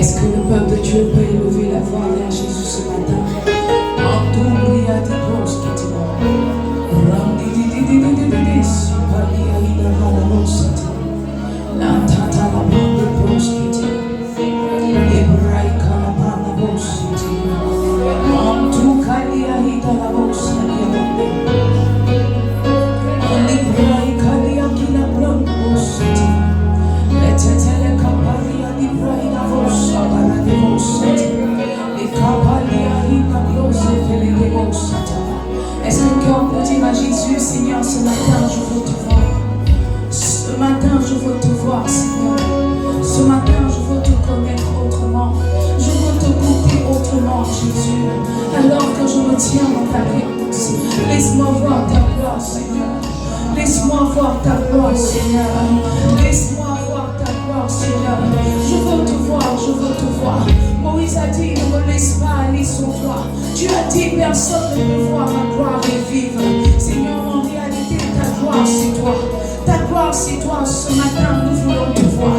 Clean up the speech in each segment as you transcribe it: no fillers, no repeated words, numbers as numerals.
Est-ce que le peuple de Dieu peut élever la voix vers Jésus ce matin? Est-ce que cœur peut dire à Jésus, Seigneur, ce matin je veux te voir. Ce matin je veux te voir, Seigneur. Ce matin je veux te connaître autrement. Je veux te goûter autrement, Jésus. Alors que je me tiens dans ta présence, laisse-moi voir ta gloire, Seigneur. Laisse-moi voir ta gloire, Seigneur. Laisse-moi voir ta gloire, Seigneur. Je veux te voir, je veux te voir. Moïse a dit, ne me laisse pas aller sans toi. Tu as dit, personne ne peut voir ma gloire et vivre. Seigneur, en réalité, ta gloire, c'est toi. Ta gloire, c'est toi. Ce matin, nous voulons te voir.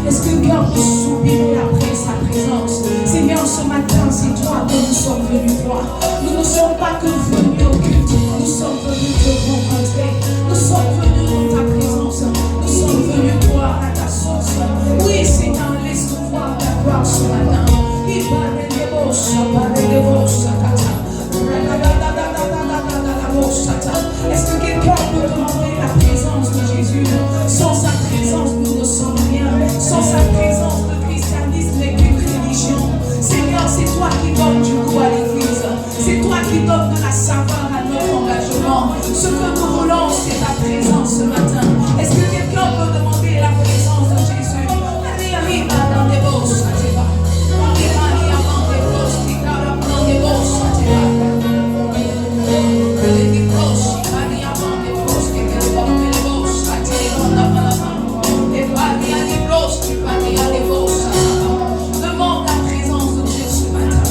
Est-ce que cœur peut soupirer après sa présence? Seigneur, ce matin, c'est toi que nous sommes venus voir. Nous ne sommes pas que venus au culte. Nous sommes venus te rencontrer. Nous sommes venus dans ta présence. Nous sommes venus boire à ta source. Oui, Seigneur, laisse-nous voir ta gloire ce matin. Est-ce que quelqu'un peut demander la présence de Jésus? Sans sa présence, nous ne sommes rien. Sans sa présence, le christianisme n'est qu'une religion. Seigneur, c'est toi qui donnes du goût à l'église. C'est toi qui donnes de la saveur à notre engagement. Ce que nous voulons, c'est ta présence ce matin. Est-ce que quelqu'un peut demander la présence de Jésus? Arriba dans des bosses, demande la présence de Dieu ce matin.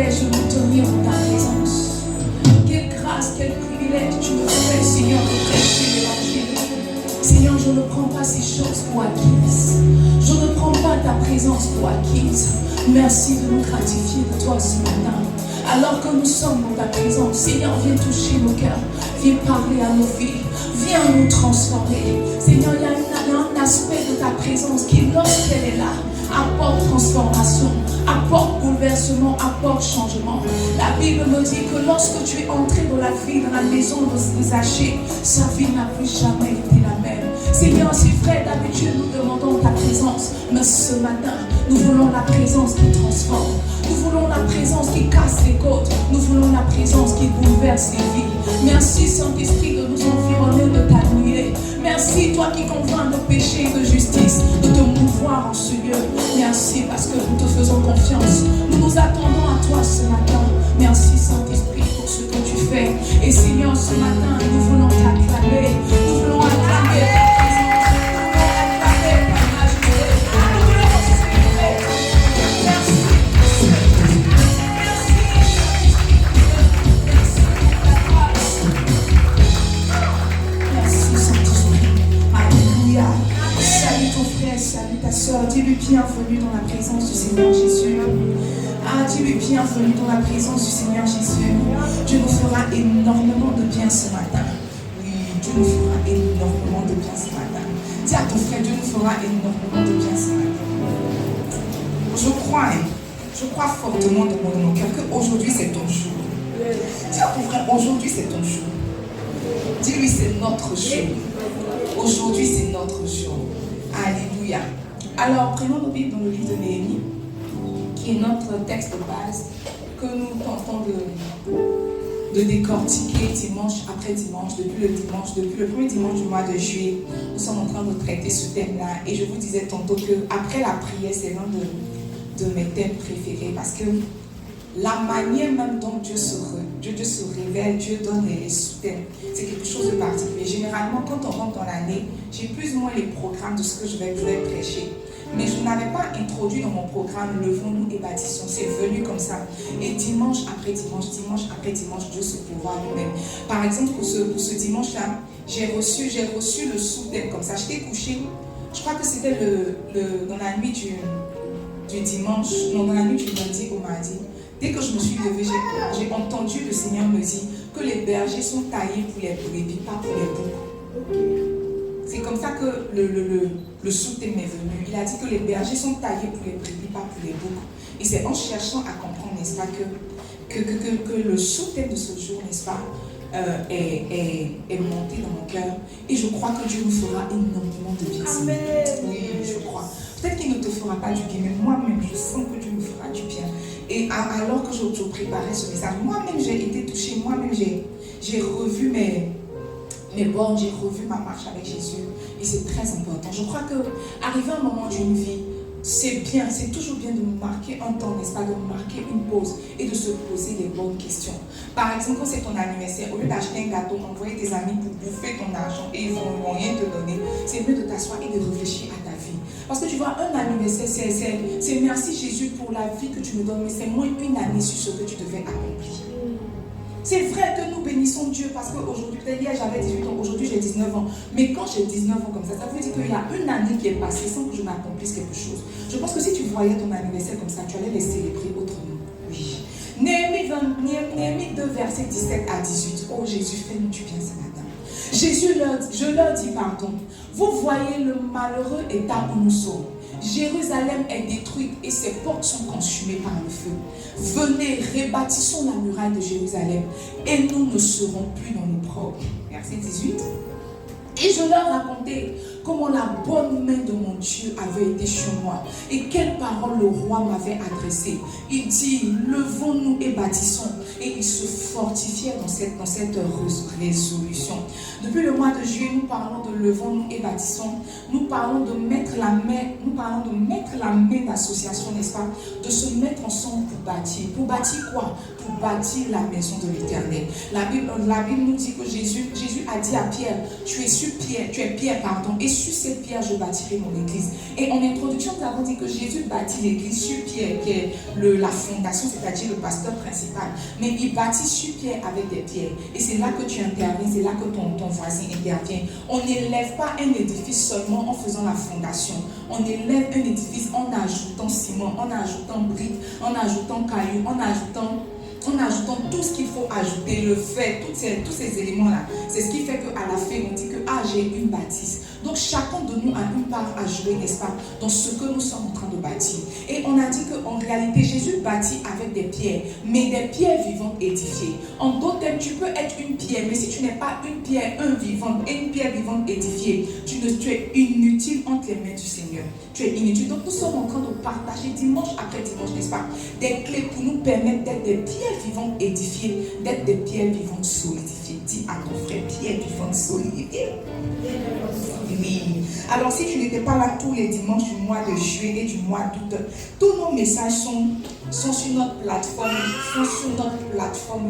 privilège de nous tenir en ta présence. Quelle grâce, quel privilège tu me fais, Seigneur, de prêcher l'évangile. Seigneur, je ne prends pas ces choses pour acquises. Je ne prends pas ta présence pour acquise. Merci de nous gratifier de toi ce matin. Alors que nous sommes dans ta présence, Seigneur, viens toucher nos cœurs. Viens parler à nos vies. Viens nous transformer. Seigneur, il y a un aspect de ta présence qui, lorsqu'elle est là, apporte transformation, apporte bouleversement, apporte changement. La Bible me dit que lorsque tu es entré dans la vie, dans la maison de Zachée, sa vie n'a plus jamais été la même. Seigneur, c'est vrai, d'habitude nous demandons ta présence, mais ce matin, nous voulons la présence qui transforme. Nous voulons la présence qui casse les côtes. Nous voulons la présence qui bouleverse les vies. Merci Saint-Esprit de nous environner de ta nuée. Merci toi qui convaincs de péché et de justice, de te mouvoir en ce lieu. Merci parce que nous te faisons confiance. Nous nous attendons à toi ce matin. Merci Saint-Esprit pour ce que tu fais. Et Seigneur, ce matin, nous voulons t'acclamer. Nous voulons acclamer ta présence. Nous voulons acclamer ta majesté. Nous voulons célébrer. Merci. Salut ton frère, salut ta soeur. Dis-lui bienvenue dans la présence du Seigneur Jésus. Dis-lui bienvenue dans la présence du Seigneur Jésus. Dieu nous fera énormément de bien ce matin. Oui, Dieu nous fera énormément de bien ce matin. Dis à ton frère, Dieu nous fera énormément de bien ce matin. Je crois fortement de mon cœur qu'aujourd'hui c'est ton jour. Dis à ton frère, aujourd'hui c'est ton jour. Dis-lui, c'est notre jour. Aujourd'hui, c'est notre jour. Alléluia. Alors, prenons nos Bibles dans le livre de Néhémie, qui est notre texte de base, que nous tentons de décortiquer dimanche après dimanche, depuis le premier dimanche du mois de juillet. Nous sommes en train de traiter ce thème-là. Et je vous disais tantôt qu'après la prière, c'est l'un de mes thèmes préférés, parce que la manière même dont Dieu se révèle, Dieu donne les sous-thèmes, c'est quelque chose de particulier. Généralement, quand on rentre dans l'année, j'ai plus ou moins les programmes de ce que je vais prêcher. Mais je n'avais pas introduit dans mon programme Levons-nous et bâtissons. C'est venu comme ça. Et dimanche après dimanche, Dieu se pourvoit lui-même. Par exemple, pour ce dimanche-là, j'ai reçu le sous-thème comme ça. J'étais couchée, je crois que c'était dans la nuit du dimanche, non, dans la nuit du lundi au mardi. Dès que je me suis levée, j'ai entendu le Seigneur me dire que les bergers sont taillés pour les brebis, pas pour les boucs. C'est comme ça que le sous-thème est venu. Il a dit que les bergers sont taillés pour les brebis, pas pour les boucs. Et c'est en cherchant à comprendre, n'est-ce pas, que le sous-thème de ce jour, n'est-ce pas, est monté dans mon cœur. Et je crois que Dieu nous fera énormément de bien. Amen. Oui, je crois. Peut-être qu'il ne te fera pas du bien, mais moi-même, je sens que Dieu me fera du bien. Et alors que je préparais ce message, moi-même, j'ai été touchée. Moi-même, j'ai revu mes bornes, j'ai revu ma marche avec Jésus. Et c'est très important. Je crois qu'arriver à un moment d'une vie, c'est bien, c'est toujours bien de marquer un temps, n'est-ce pas, de marquer une pause et de se poser les bonnes questions. Par exemple, quand c'est ton anniversaire, au lieu d'acheter un gâteau, envoyer tes amis pour bouffer ton argent et ils vont rien te donner, c'est mieux de t'asseoir et de réfléchir à ta vie. Parce que tu vois, un anniversaire, c'est merci Jésus pour la vie que tu me donnes, mais c'est moins une année sur ce que tu devais accomplir. C'est vrai que nous bénissons Dieu parce qu'aujourd'hui, peut-être hier j'avais 18 ans, aujourd'hui j'ai 19 ans. Mais quand j'ai 19 ans comme ça veut dire qu'il y a une année qui est passée sans que je n'accomplisse quelque chose. Je pense que si tu voyais ton anniversaire comme ça, tu allais les célébrer autrement. Oui. Néhémie 2, verset 17 à 18. Oh Jésus, fais-nous du bien ce matin. Je leur dis pardon. Vous voyez le malheureux état où nous sommes. Jérusalem est détruite et ses portes sont consumées par le feu. Venez, rebâtissons la muraille de Jérusalem et nous ne serons plus dans l'opprobre. Verset 18. Et je leur racontais comment la bonne main de mon Dieu avait été sur moi et quelles paroles le roi m'avait adressées. Il dit, levons-nous et bâtissons. Et ils se fortifièrent dans cette résolution. Depuis le mois de juillet, nous parlons de levons-nous et bâtissons. Nous parlons de mettre la main d'association, n'est-ce pas? De se mettre ensemble pour bâtir. Pour bâtir quoi? Pour bâtir la maison de l'Éternel. La Bible nous dit que Jésus a dit à Pierre, tu es Pierre, et sur cette pierre, je bâtirai mon église. Et en introduction, nous avons dit que Jésus bâtit l'église sur pierre, qui est la fondation, c'est-à-dire le pasteur principal. Mais il bâtit sur pierre avec des pierres. Et c'est là que tu interviens, c'est là que ton voisin intervient. On n'élève pas un édifice seulement en faisant la fondation. On élève un édifice en ajoutant ciment, en ajoutant briques, en ajoutant cailloux, en ajoutant tout ce qu'il faut ajouter, le fer, tous ces éléments-là. C'est ce qui fait qu'à la fin, on dit que j'ai une bâtisse. Donc chacun de nous a une part à jouer, n'est-ce pas, dans ce que nous sommes en train de bâtir. Et on a dit qu'en réalité, Jésus bâtit avec des pierres, mais des pierres vivantes édifiées. En d'autres termes, tu peux être une pierre, mais si tu n'es pas une pierre, une pierre vivante édifiée, tu es inutile entre les mains du Seigneur. Tu es inutile. Donc nous sommes en train de partager dimanche après dimanche, n'est-ce pas, des clés pour nous permettre d'être des pierres vivantes édifiées, d'être des pierres vivantes solidifiées. Dis à ton frère, pierre vivante solidifiée. Oui. Alors si tu n'étais pas là tous les dimanches du mois de juillet et du mois d'août, tous nos messages sont sur notre plateforme,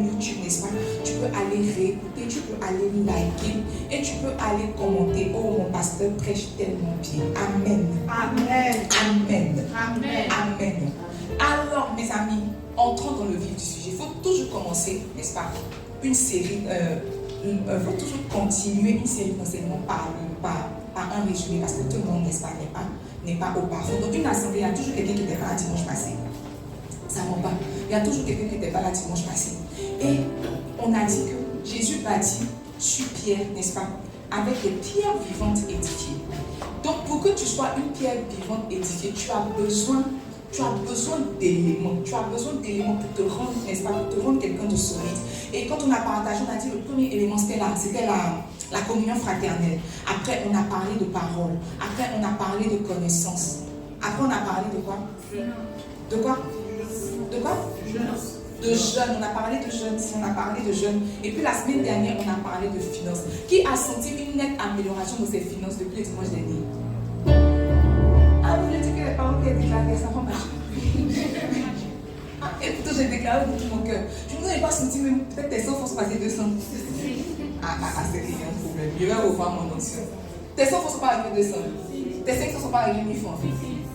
YouTube, n'est-ce pas? Tu peux aller réécouter, tu peux aller liker et tu peux aller commenter. Oh, mon pasteur prêche tellement bien. Amen. Amen. Amen. Amen. Amen. Alors, mes amis, entrons dans le vif du sujet. Il faut toujours commencer, n'est-ce pas, une série, il faut toujours continuer une série d'enseignements par un résumé, parce que tout le monde, n'est-ce pas, n'est pas au parfum. Donc, une assemblée, il y a toujours quelqu'un qui n'était pas là dimanche passé. Ça ne va pas. Il y a toujours quelqu'un qui n'était pas là dimanche passé. Et on a dit que Jésus bâtit sur pierre, n'est-ce pas, avec des pierres vivantes édifiées. Donc, pour que tu sois une pierre vivante édifiée, tu as besoin d'éléments. Tu as besoin d'éléments pour te rendre, n'est-ce pas, pour te rendre quelqu'un de solide. Et quand on a partagé, on a dit le premier élément, c'était la communion fraternelle. Après, on a parlé de parole. Après, on a parlé de connaissance. Après, on a parlé de quoi? De quoi? De quoi? De jeûne. On a parlé de jeûne. On a parlé de jeûne. Et puis la semaine dernière, on a parlé de finances. Qui a senti une nette amélioration de ses finances depuis le dimanche dernier? Ah, vous voulez dire que les parents qui ont déclaré ça va marcher? Et plutôt, j'ai déclaré de tout mon cœur. Je ne vous ai pas senti, même peut-être tes enfants sont passés 200. C'est qu'il y a un problème. Je vais revoir mon onction. Tes enfants ne sont pas arrivés 200. Tes 500 ne sont pas arrivés 1000 francs.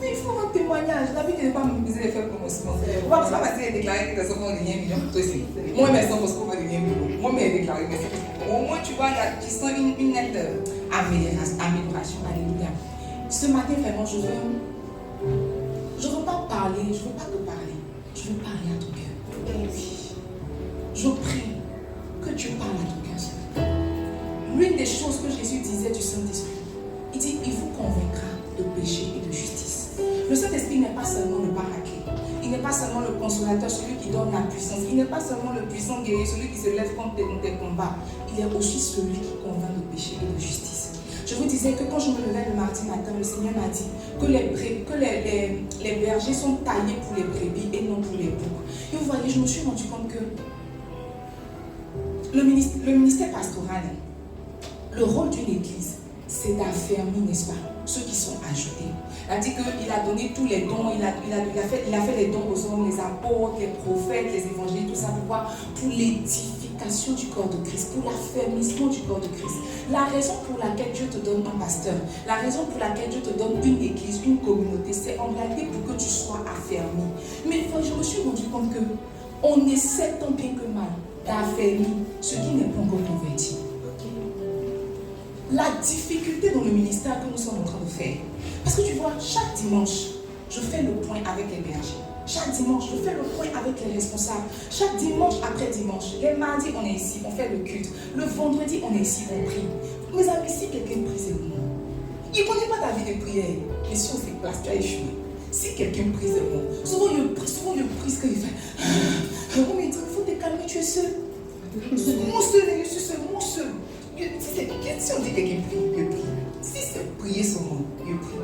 Mais il faut un témoignage. La vie n'est pas m'amuser les faire promotion. On va pas passer à déclarer que tes enfants ont gagné 1 million. Toi aussi. Moi, mes enfants sont pas gagné 1 million. Moi, mais déclaré. Au moins, tu vois, tu sens une nette amélioration. Alléluia. Ce matin, vraiment, je veux pas parler, je veux pas te parler. Je veux parler à ton cœur. Oui. Je prie que Dieu parle à ton cœur. L'une des choses que Jésus disait du Saint-Esprit, il dit, il vous convaincra de péché et de justice. Le Saint-Esprit n'est pas seulement le paraclet. Il n'est pas seulement le consolateur, celui qui donne la puissance. Il n'est pas seulement le puissant guerrier, celui qui se lève contre tes combats. Il est aussi celui qui convainc de péché et de justice. Je vous disais que quand je me levais le mardi matin, le Seigneur m'a dit que les bergers sont taillés pour les brebis et non pour les boucs. Et vous voyez, je me suis rendu compte que le ministère pastoral, le rôle d'une église, c'est d'affermir, n'est-ce pas, ceux qui sont ajoutés. Il a dit qu'il a donné tous les dons, il a fait les dons aux hommes, les apôtres, les prophètes, les évangélistes, tout ça. Pourquoi? Pour l'édification du corps de Christ, pour l'affermissement du corps de Christ. La raison pour laquelle Dieu te donne un pasteur, la raison pour laquelle Dieu te donne une église, une communauté, c'est en réalité pour que tu sois affermi. Mais je me suis rendu compte qu'on essaie tant bien que mal d'affermir ce qui n'est pas encore converti. La difficulté dans le ministère que nous sommes en train de faire. Parce que tu vois, chaque dimanche, je fais le point avec les bergers. Chaque dimanche, je fais le point avec les responsables. Chaque dimanche après dimanche, les mardis, on est ici, on fait le culte. Le vendredi, on est ici, on prie. Mes amis, si quelqu'un prie, c'est bon. Il ne connaît pas ta vie de prière. Mais si on fait place, tu as échoué. Si quelqu'un prie, c'est bon. Souvent, il prie ce qu'il fait. Oh, mais il faut te calmer, tu es seul. Mon seul, je suis seul, mon seul. Si on dit quelqu'un prie, je prie. Si c'est prier son nom, je prie.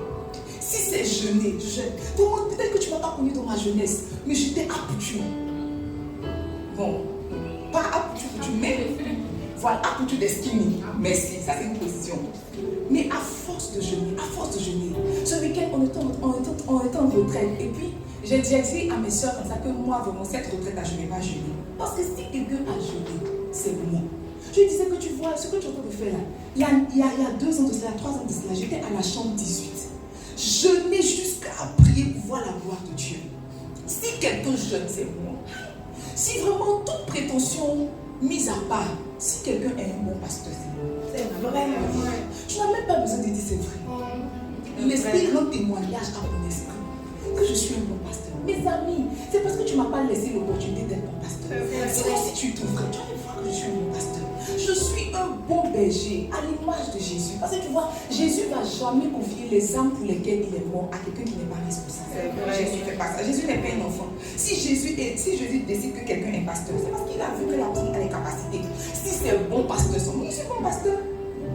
Si c'est jeûner, je jeûne. Peut-être que tu ne m'as pas connu dans ma jeunesse, mais j'étais apoutu. Bon, pas apoutu, mais voilà, apoutu d'esquimie. Merci, ça c'est une position. Mais à force de jeûner, ce week-end on était en retraite. Et puis, j'ai dit à mes soeurs comme ça que moi, vraiment, cette retraite, je ne vais pas jeûner. Parce que si quelqu'un a jeûné, c'est moi. Je lui disais que tu vois, ce que tu es en train de faire là, il y a 2 ans de cela, 3 ans de cela, j'étais à la chambre 18. Je n'ai jusqu'à prier pour voir la gloire de Dieu. Si quelqu'un jeûne, c'est moi. Si vraiment toute prétention mise à part, si quelqu'un est un bon pasteur, c'est vrai. Tu n'as même pas besoin de dire c'est vrai. L'esprit rend témoignage à mon esprit que je suis un bon pasteur. Mes amis, c'est parce que tu ne m'as pas laissé l'opportunité d'être bon pasteur. Sinon, si tu t'ouvrais, tu vas voir que je suis un bon pasteur. Je suis un bon berger à l'image de Jésus. Parce que tu vois, Jésus ne va jamais confier les âmes pour lesquelles il est mort à quelqu'un qui n'est pas responsable. Jésus ne fait pas ça. Jésus n'est pas un enfant. Si Jésus décide que quelqu'un est pasteur, c'est parce qu'il a vu que la personne a les capacités. Si c'est un bon pasteur, moi je suis un bon pasteur.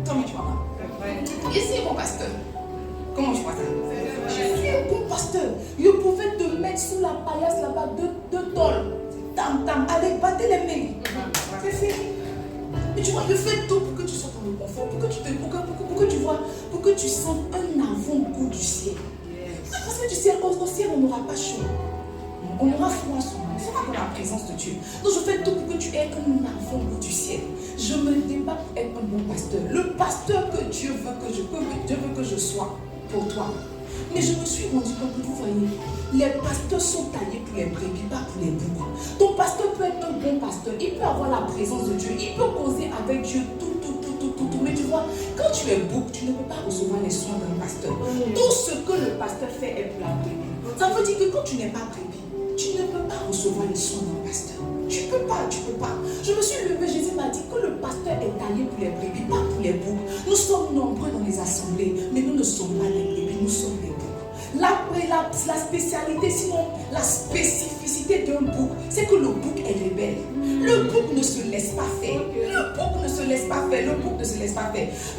Comment tu vois ça? Et si un bon pasteur? Comment tu vois ça? Je suis un bon pasteur. Je pouvais te mettre sous la paillasse là-bas, deux tôles. Tam, allez, battez les mains. C'est fini. Mais tu vois, je fais tout pour que tu sois dans le confort, pour que tu sentes un avant-goût du ciel. Parce que du ciel, au ciel, on n'aura pas chaud. On aura froid souvent. On sera dans la présence de Dieu. Donc je fais tout pour que tu aies un avant-goût du ciel. Je me débat pour être un bon pasteur. Le pasteur que Dieu veut que je sois pour toi. Mais je me suis rendu compte que vous voyez, les pasteurs sont taillés pour les brebis, pas pour les boucs. Ton pasteur peut être un bon pasteur, il peut avoir la présence de Dieu, il peut causer avec Dieu tout. Mais tu vois, quand tu es bouc, tu ne peux pas recevoir les soins d'un pasteur. Tout ce que le pasteur fait est pour la brebis. Ça veut dire que quand tu n'es pas brebis, tu ne peux pas recevoir les soins d'un pasteur. Tu peux pas. Je me suis levée, Jésus m'a dit que le pasteur est taillé pour les brebis, pas pour les boucs. Nous sommes nombreux dans les assemblées, mais nous ne sommes pas les brebis, nous sommes les boucs. La spécialité, sinon la spécificité d'un bouc, c'est que le bouc est rebelle. Le bouc ne se laisse pas faire.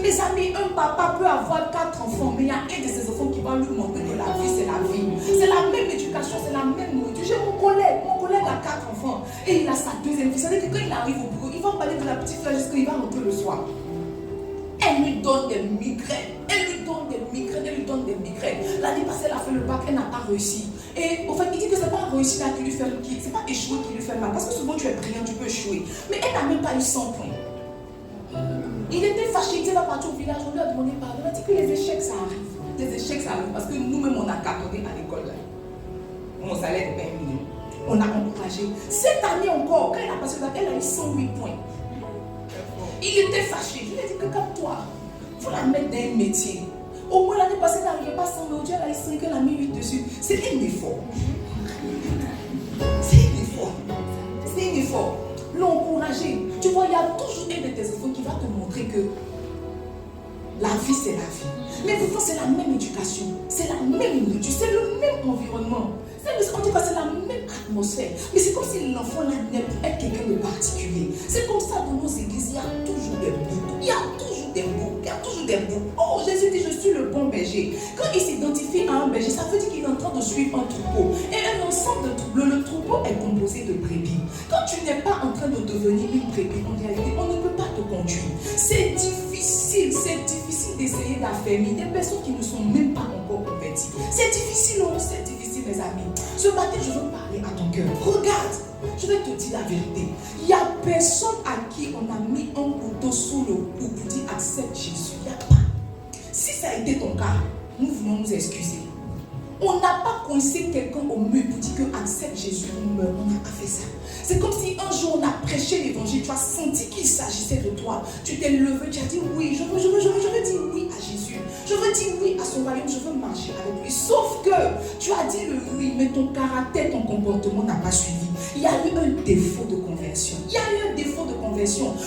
Mes amis, un papa peut avoir 4 enfants, mais il y a un de ses enfants qui va lui montrer que la vie, c'est la vie. C'est la même éducation, c'est la même nourriture. J'ai mon collègue a 4 enfants et il a sa 2e fille. C'est-à-dire que quand il arrive au bureau, il va parler de la petite fille jusqu'à il va rentrer le soir. Elle lui donne des migraines. L'année passée, elle a fait le bac, elle n'a pas réussi. Et en fait, il dit que ce n'est pas réussir là qui lui fait mal, c'est pas échouer qui lui fait mal. Parce que souvent tu es brillant, tu peux échouer. Mais elle n'a même pas eu 100 points. Il était fâché, il va partir au village, on lui a demandé pardon. On a dit que les échecs ça arrive. Parce que nous-mêmes on a cartonné à l'école. Mon salaire n'est pas élevé. On a encouragé. Cette année encore, quand elle a passé le bac, elle a eu 108 points. Il était fâché. Je lui ai dit que comme toi, il faut la mettre dans un métier. Au moins l'année passée, elle n'arrivait pas à 100, mais Dieu elle a eu 5, elle a mis 8 dessus. C'est un effort. L'encourager. Tu vois, il y a toujours un de tes enfants qui va te montrer que la vie, c'est la vie. Mais pourtant, c'est la même éducation. C'est la même nourriture. C'est le même environnement. En tout cas, c'est la même atmosphère. Mais c'est comme si l'enfant là naît pour être quelqu'un de particulier. C'est comme ça dans nos églises, il y a toujours des boucs. Oh, Jésus dit, je suis le bon berger. Quand il s'identifie à un berger, ça veut dire qu'il est en train de suivre un troupeau. Et un ensemble de troupeaux, le troupeau est composé de brebis. Quand tu n'es pas en train de devenir une brebis, en réalité, on ne peut pas te conduire. C'est difficile d'essayer d'affermir des personnes qui ne sont même pas encore converties. C'est difficile, mes amis. Ce matin, je veux parler à ton cœur. Regarde, je vais te dire la vérité. Il n'y a personne à qui on a mis un couteau sous le cou pour dire accepte Jésus. Il n'y a pas. Si ça a été ton cas, nous voulons nous excuser. On n'a pas coincé quelqu'un au mur pour dire que accepte Jésus, on meurt. On n'a pas fait ça. C'est comme si un jour on a prêché l'évangile, tu as senti qu'il s'agissait de toi. Tu t'es levé, tu as dit oui, je veux dire oui à Jésus. Je veux dire oui à son royaume, je veux marcher avec lui. Sauf que tu as dit le oui, mais ton caractère, ton comportement n'a pas suivi. Il y a eu un défaut de conversion.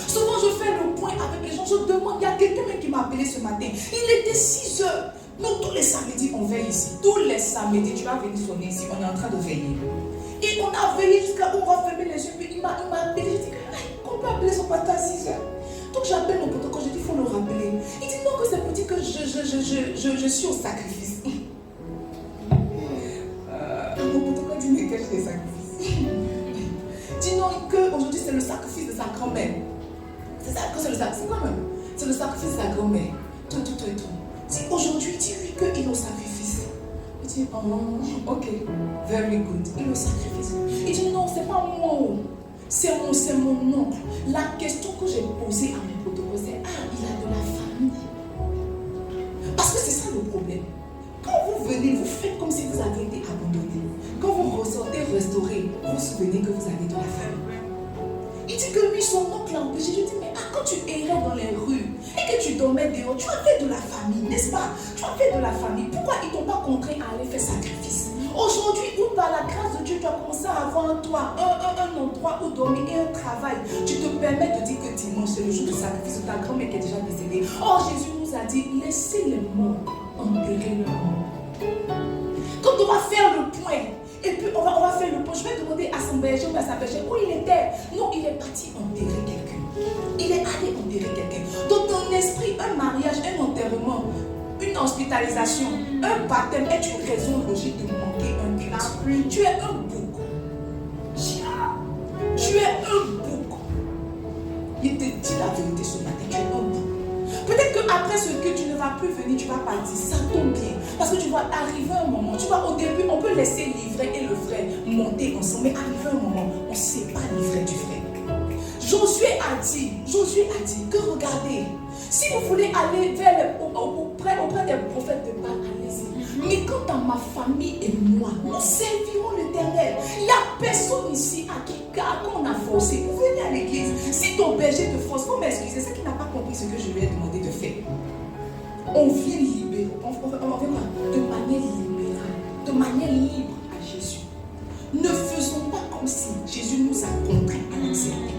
Souvent je fais le point avec les gens, je demande, il y a quelqu'un qui m'a appelé ce matin. Il était 6 heures. Nous, tous les samedis, on veille ici. Tous les samedis, tu vas venir sonner ici. On est en train de veiller. Et on a veillé jusqu'à où on va fermer les yeux. Puis il m'a appelé. Je dis qu'on peut appeler son pasteur à 6 heures. Donc j'appelle mon protocole. Je dis il faut le rappeler. Il dit non, que c'est pour dire que je suis au sacrifice. Mon protocole dit mais quel est le sacrifice? Dis non, qu'aujourd'hui c'est le sacrifice de sa grand-mère. C'est ça que c'est le sacrifice quand même. C'est le sacrifice de sa grand-mère. Tout. Si aujourd'hui, dis-lui qu'il est au sacrifice. Il dit, oh, ok, very good. Il est au sacrifice. Il dit, non, c'est pas moi. c'est mon oncle. La question que j'ai posée à mon protocole, c'est il a de la famille. Parce que c'est ça le problème. Quand vous venez, vous faites comme si vous avez été abandonné. Quand vous ressortez restauré, vous vous souvenez que vous avez de la famille. Il dit que lui, son oncle l'a empêché. Je dis, mais quand tu errais dans les rues et que tu dormais dehors, tu avais de la famille, n'est-ce pas? Tu avais de la famille. Pourquoi ils ne t'ont pas contraint à aller faire sacrifice? Aujourd'hui, où par la grâce de Dieu, tu as commencé à avoir un toit, un endroit où dormir et un travail, tu te permets de dire que dimanche, c'est le jour de sacrifice de ta grand-mère qui est déjà décédée. Or, Jésus nous a dit, laissez les morts enterrer leurs morts. Quand on va faire le point, et puis on va faire le point, je vais demander à son berger ou à sa bergère où il était. Non, il est parti enterrer quelqu'un. Il est allé enterrer quelqu'un. Dans ton esprit, un mariage, un enterrement, une hospitalisation, un baptême est une raison logique de manquer un culte. Tu es un bouc. Tu es un bouc. Il te dit la vérité ce matin, tu es un bouc. Peut-être qu'après ce que tu ne vas plus venir, tu vas partir. Ça tombe bien. Parce que tu vas arriver un moment. Tu vois, au début, on peut laisser l'ivraie et le frère monter ensemble. Mais arrivé un moment, on ne sait pas l'ivraie du frère. Josué a dit que regardez, si vous voulez aller auprès des prophètes de Baal, allez-y. Mais quant à ma famille et moi, nous servirons l'Éternel. Il n'y a personne ici à qui on a forcé. Vous venez à l'église. Si ton berger te force, il faut m'excuser. C'est qu'il n'a pas compris ce que je lui ai demandé de faire. On vient libérer. On vient de manière libérale, de manière libre à Jésus. Ne faisons pas comme si Jésus nous a contraints à l'accepter.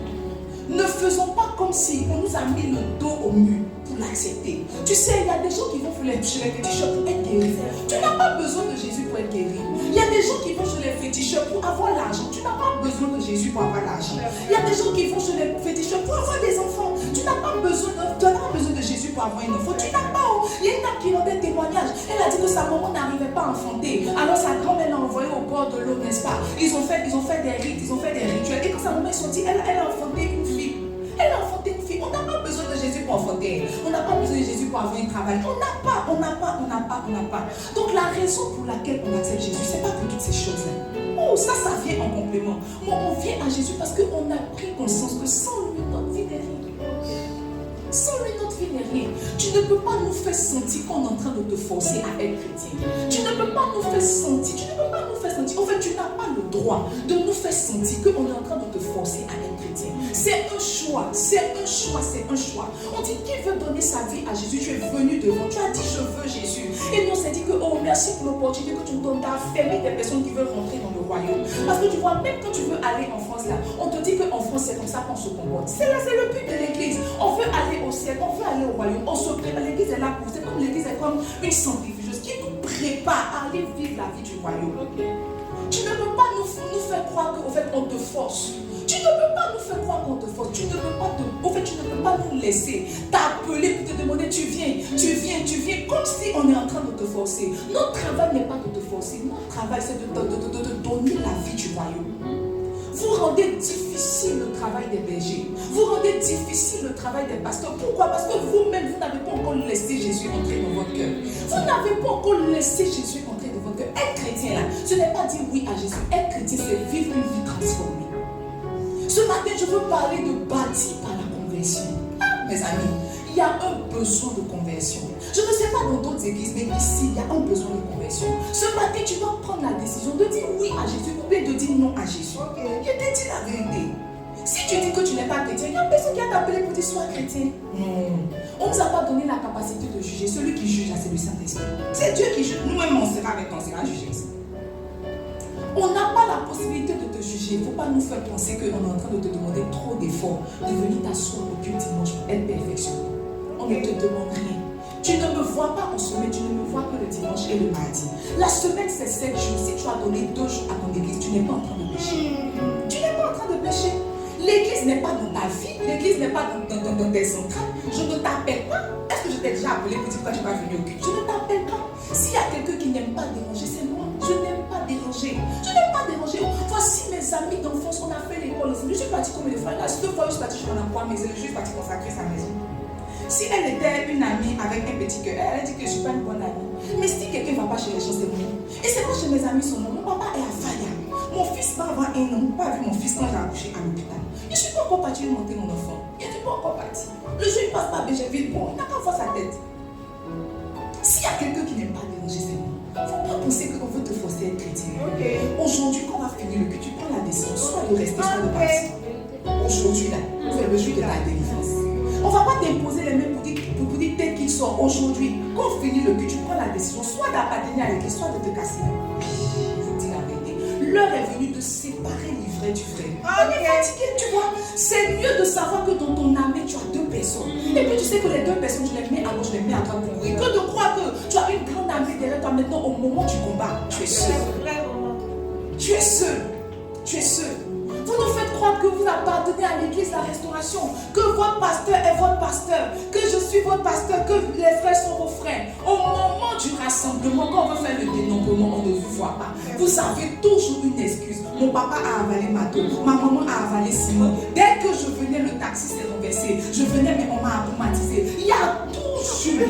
Ne faisons pas comme si on nous a mis le dos au mur pour l'accepter. Tu sais, il y a des gens qui vont chez les féticheurs pour être guéris. Tu n'as pas besoin de Jésus pour être guéri. Il y a des gens qui vont chez les féticheurs pour avoir l'argent. Tu n'as pas besoin de Jésus pour avoir l'argent. Il y a des gens qui vont chez les féticheurs pour avoir des enfants. Tu n'as pas besoin de Jésus pour avoir un enfant. Tu n'as pas. Il y a une dame qui rendait témoignage. Elle a dit que sa maman n'arrivait pas à enfanter. Alors sa grand-mère l'a envoyée au bord de l'eau, n'est-ce pas? Ils ont fait des rites, ils ont fait des rituels. Et quand sa maman est sortie, elle a enfanté une fille. Elle a enfanté une fille. On n'a pas besoin de Jésus pour enfanter. On n'a pas besoin de Jésus pour avoir un travail. On n'a pas. Donc la raison pour laquelle on accepte Jésus, ce n'est pas pour toutes ces choses-là. Oh, ça vient en complément. Mais on vient à Jésus parce qu'on a pris conscience que sans lui, notre vie n'est rien. Sans lui, notre vie n'est rien. Tu ne peux pas nous faire sentir qu'on est en train de te forcer à être chrétien. Tu ne peux pas nous faire sentir. En fait, tu n'as pas le droit de nous faire sentir qu'on est en train de te forcer à être chrétien. C'est un choix. On dit qui veut donner sa vie à Jésus. Tu es venu devant. Tu as dit je veux Jésus. Et nous on s'est dit que oh merci pour l'opportunité que tu nous donnes d'affermir des personnes qui veulent rentrer dans le royaume. Parce que tu vois, même quand tu veux aller en France là, on te dit qu'en France c'est comme ça qu'on se comporte. C'est le but de l'église. On veut aller au ciel, on veut aller au royaume. On se prépare. L'église est là pour. C'est comme l'église est comme une centrifugeuse qui nous prépare à aller vivre la vie du royaume. Tu ne peux pas nous faire croire qu'en fait on te force. Tu ne peux pas nous faire croire qu'on te force. Tu ne peux pas nous laisser t'appeler pour te demander tu viens, comme si on est en train de te forcer. Notre travail n'est pas de te forcer. Notre travail c'est de donner la vie du royaume. Vous rendez difficile le travail des bergers. Vous rendez difficile le travail des pasteurs. Pourquoi? Parce que vous-même, vous n'avez pas encore laissé Jésus entrer dans votre cœur. Vous n'avez pas encore laissé Jésus entrer dans votre cœur. Être chrétien, là, ce n'est pas dire oui à Jésus. Être chrétien, c'est vivre une vie transformée. Ce matin, je veux parler de bâti par la conversion. Mes amis, il y a un besoin de conversion. Je ne sais pas dans d'autres églises, mais ici, il y a un besoin de conversion. Ce matin, tu dois prendre la décision de dire oui à Jésus ou bien de dire non à Jésus. Je te dis la vérité. Si tu dis que tu n'es pas chrétien, il y a personne qui a t'appelé pour dire sois chrétien. Non. On ne nous a pas donné la capacité de juger. Celui qui juge, c'est le Saint-Esprit. C'est Dieu qui juge. Nous-mêmes, on sera avec toi, on sera jugé. On n'a pas la possibilité de te juger. Il ne faut pas nous faire penser qu'on est en train de te demander trop d'efforts de venir t'asseoir au culte dimanche pour être perfectionné. On ne te demande rien. Tu ne me vois pas en semaine, tu ne me vois que le dimanche et le mardi. La semaine, c'est 7 jours. Si tu as donné 2 jours à ton église, tu n'es pas en train de pécher. Tu n'es pas en train de pécher. L'église n'est pas dans ta vie. L'église n'est pas dans tes centrales. Je ne t'appelle pas. Est-ce que je t'ai déjà appelé pour dire pourquoi tu vas venir au culte? Je ne t'appelle pas. S'il y a quelqu'un qui n'aime pas déranger, c'est moi. Je n'aime pas déranger. Je n'aime pas déranger. Voici mes amis d'enfance, on a fait l'école ensemble. Je suis partie comme une fois. Là, je te vois, je suis partie chez mon emploi, mais je suis partie consacrer sa maison. Si elle était une amie avec un petit cœur, elle a dit que je ne suis pas une bonne amie. Mais si quelqu'un ne va pas chez les gens, c'est moi. Et c'est pas chez mes amis son nom. Mon papa est à Faya. Mon fils va avoir 1 an. Pas vu mon fils quand j'ai accouché à l'hôpital. Je ne suis pas encore partie monter mon enfant. Je ne suis pas encore partie. Le jour il passe par Bégerville, bon, il n'a qu'à voir sa tête. S'il y a quelqu'un qui n'aime pas déranger, c'est moi. Il ne faut pas penser qu'on veut te forcer à être chrétien. Aujourd'hui, quand on va finir le culte, tu prends la décision, soit de rester, soit de partir. Aujourd'hui, là, c'est le jour de ta délivrance. On ne va pas t'imposer les mêmes pour dire tel qu'il sort. Aujourd'hui, quand on finit le culte, tu prends la décision, soit d'appartenir à l'église, soit de te casser. Je vous dis la vérité. L'heure est venue de séparer l'ivraie du vrai. On est fatigué, tu vois. C'est mieux de savoir que dans ton armée, tu as 2 personnes. Et puis tu sais que les 2 personnes, je les mets à gauche, je les mets à droite pour mourir. Que de croire que tu as une grande armée derrière toi maintenant au moment du combat. Tu es seul. Tu es seul. Tu es seul. Vous nous faites croire que vous appartenez à l'église La Restauration, que votre pasteur est votre pasteur, que je suis votre pasteur, que les frères sont vos frères. Au moment du rassemblement, quand on veut faire le dénombrement, on ne vous voit pas. Vous avez toujours une excuse. Mon papa a avalé Mato, ma maman a avalé Simon. Dès que je venais, le taxi s'est renversé. Je venais, mais on m'a automatisé. Il y a toujours,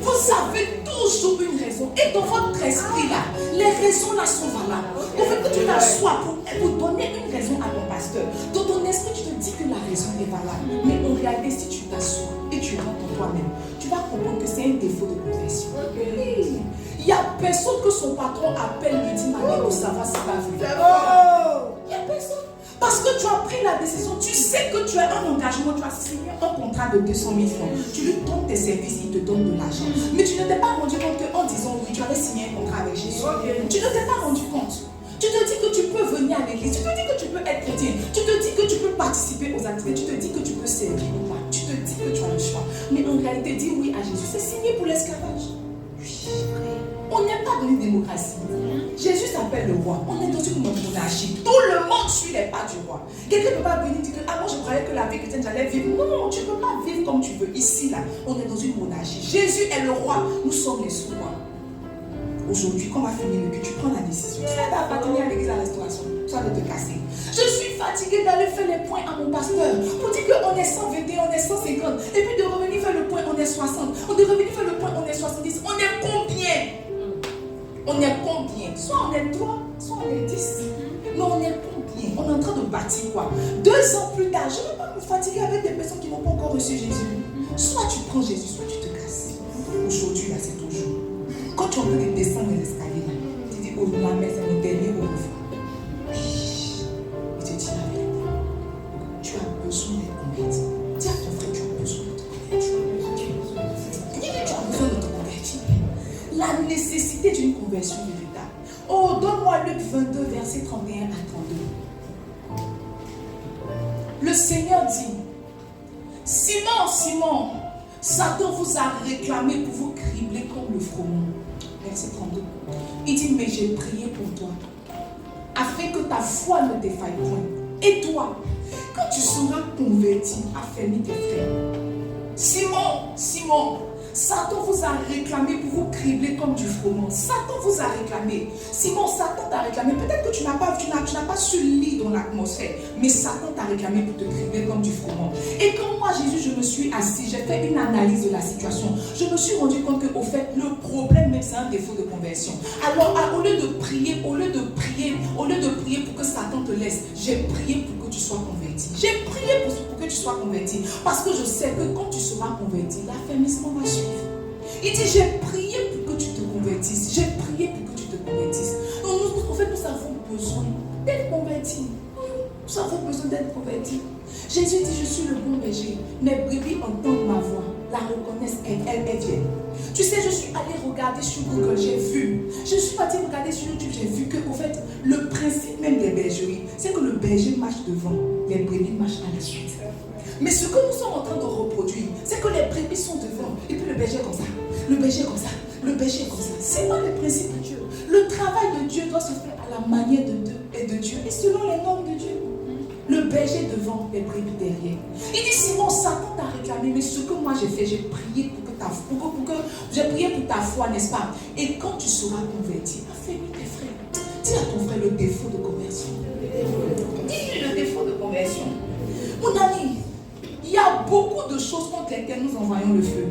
vous avez toujours une raison. Et dans votre esprit là, les raisons là sont valables. Il faut que tu t'assoies pour donner une raison à ton pasteur. Dans ton esprit, tu te dis que la raison est valable. Mais en réalité, si tu t'assois et tu rentres en toi-même, tu vas comprendre que c'est un défaut de conversion. Oui. Il n'y a personne que son patron appelle le dimanche pour savoir s'il va venir. Il n'y a personne. Parce que tu as pris la décision, tu sais que tu as un engagement, tu as signé un contrat de 200 000 francs. Tu lui donnes tes services, il te donne de l'argent. Mais tu ne t'es pas rendu compte qu'en disant oui, tu avais signé un contrat avec Jésus. Tu ne t'es pas rendu compte. Tu te dis que tu peux venir à l'église, tu te dis que tu peux être chrétien, tu te dis que tu peux participer aux activités, tu te dis que tu peux servir ou pas. Tu te dis que tu as le choix. Mais en réalité, dire oui à Jésus, c'est signer pour l'esclavage. On n'est pas dans une démocratie. Jésus s'appelle le roi. On est dans une monarchie. Tout le monde suit les pas du roi. Quelqu'un ne peut pas venir dire que moi je croyais que la vie chrétienne j'allais vivre. Non, tu ne peux pas vivre comme tu veux. Ici, là, on est dans une monarchie. Jésus est le roi. Nous sommes les sous-rois. Aujourd'hui, quand on va finir le culte, tu prends la décision. Soit d'appartenir à l'église à la restauration, soit de te casser. Je suis fatiguée d'aller faire les points à mon pasteur pour dire qu'on est 121, on est 150. Et puis de revenir faire le point, on est 60. On de revenir faire le point, on est 70. On est combien? On est combien? Soit on est 3, soit on est 10. Mais on est combien? On est en train de bâtir quoi? 2 ans plus tard, je ne vais pas me fatiguer avec des personnes qui n'ont pas encore reçu Jésus. Soit tu prends Jésus, soit tu te casses. Aujourd'hui, là, c'est ton jour. Quand tu es en train de descendre les escaliers, tu dis, oh, la messe, c'est mon dernier au revoir. Il te dit la vérité. Tu as besoin d'être converti. Dis à ton frère, tu as besoin de te convertir. Dis que tu as besoin de te convertir. La nécessité d'une conversion véritable. Oh, donne-moi Luc 22, verset 31 à 32. Le Seigneur dit, Simon, Simon, Satan vous a réclamé pour vous cribler comme le froment. Verset 32. Il dit, mais j'ai prié pour toi, afin que ta foi ne défaille point. Et toi, quand tu seras converti, affermis tes frères. Simon, Simon, Satan vous a réclamé pour vous cribler comme du froment. Satan vous a réclamé. Simon, Satan t'a réclamé. Peut-être que tu n'as pas su lire dans l'atmosphère, mais Satan t'a réclamé pour te cribler comme du froment. Et quand moi, Jésus, je me suis assis, j'ai fait une analyse de la situation. Je me suis rendu compte qu'au fait, le problème même, c'est un défaut de conversion. Alors, au lieu de prier pour que Satan te laisse, j'ai prié pour que tu sois converti. J'ai prié pour que tu sois converti. Parce que je sais que quand tu seras converti, l'affermissement va suivre. Il dit, j'ai prié pour que tu te convertisses. J'ai prié pour que tu te convertisses. Donc, en fait, nous avons besoin d'être convertis. Nous avons besoin d'être convertis. Jésus dit, je suis le bon berger. Mes brebis entendent ma voix, la reconnaissent, elles viennent. Tu sais, je suis allée regarder sur Google, j'ai vu. Je suis partie regarder sur YouTube, j'ai vu que, en fait, le principe même des bergeries, c'est que le berger marche devant, les brebis marchent à la suite. Mais ce que nous sommes en train de reproduire, c'est que les brebis sont devant, et puis le berger comme ça, le berger comme ça, le berger comme ça. C'est pas le principe de Dieu. Le travail de Dieu doit se faire à la manière de Dieu et selon les normes de Dieu. Le berger devant, les brebis derrière. Il dit, Simon, Satan t'a réclamé, mais ce que moi j'ai fait, j'ai prié j'ai prié pour ta foi, n'est-ce pas? Et quand tu seras converti, affermis tes frères. Dis à ton frère le défaut de conversion. Dis-lui le défaut de conversion. Mon ami, il y a beaucoup de choses contre lesquelles nous envoyons le feu.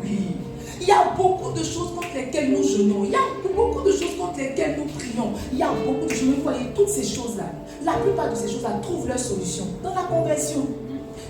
Oui. Il y a beaucoup de choses contre lesquelles nous jeûnons. Il y a beaucoup de choses lesquelles nous prions, il y a beaucoup de choses. Vous voyez, toutes ces choses-là, la plupart de ces choses-là trouvent leur solution dans la conversion.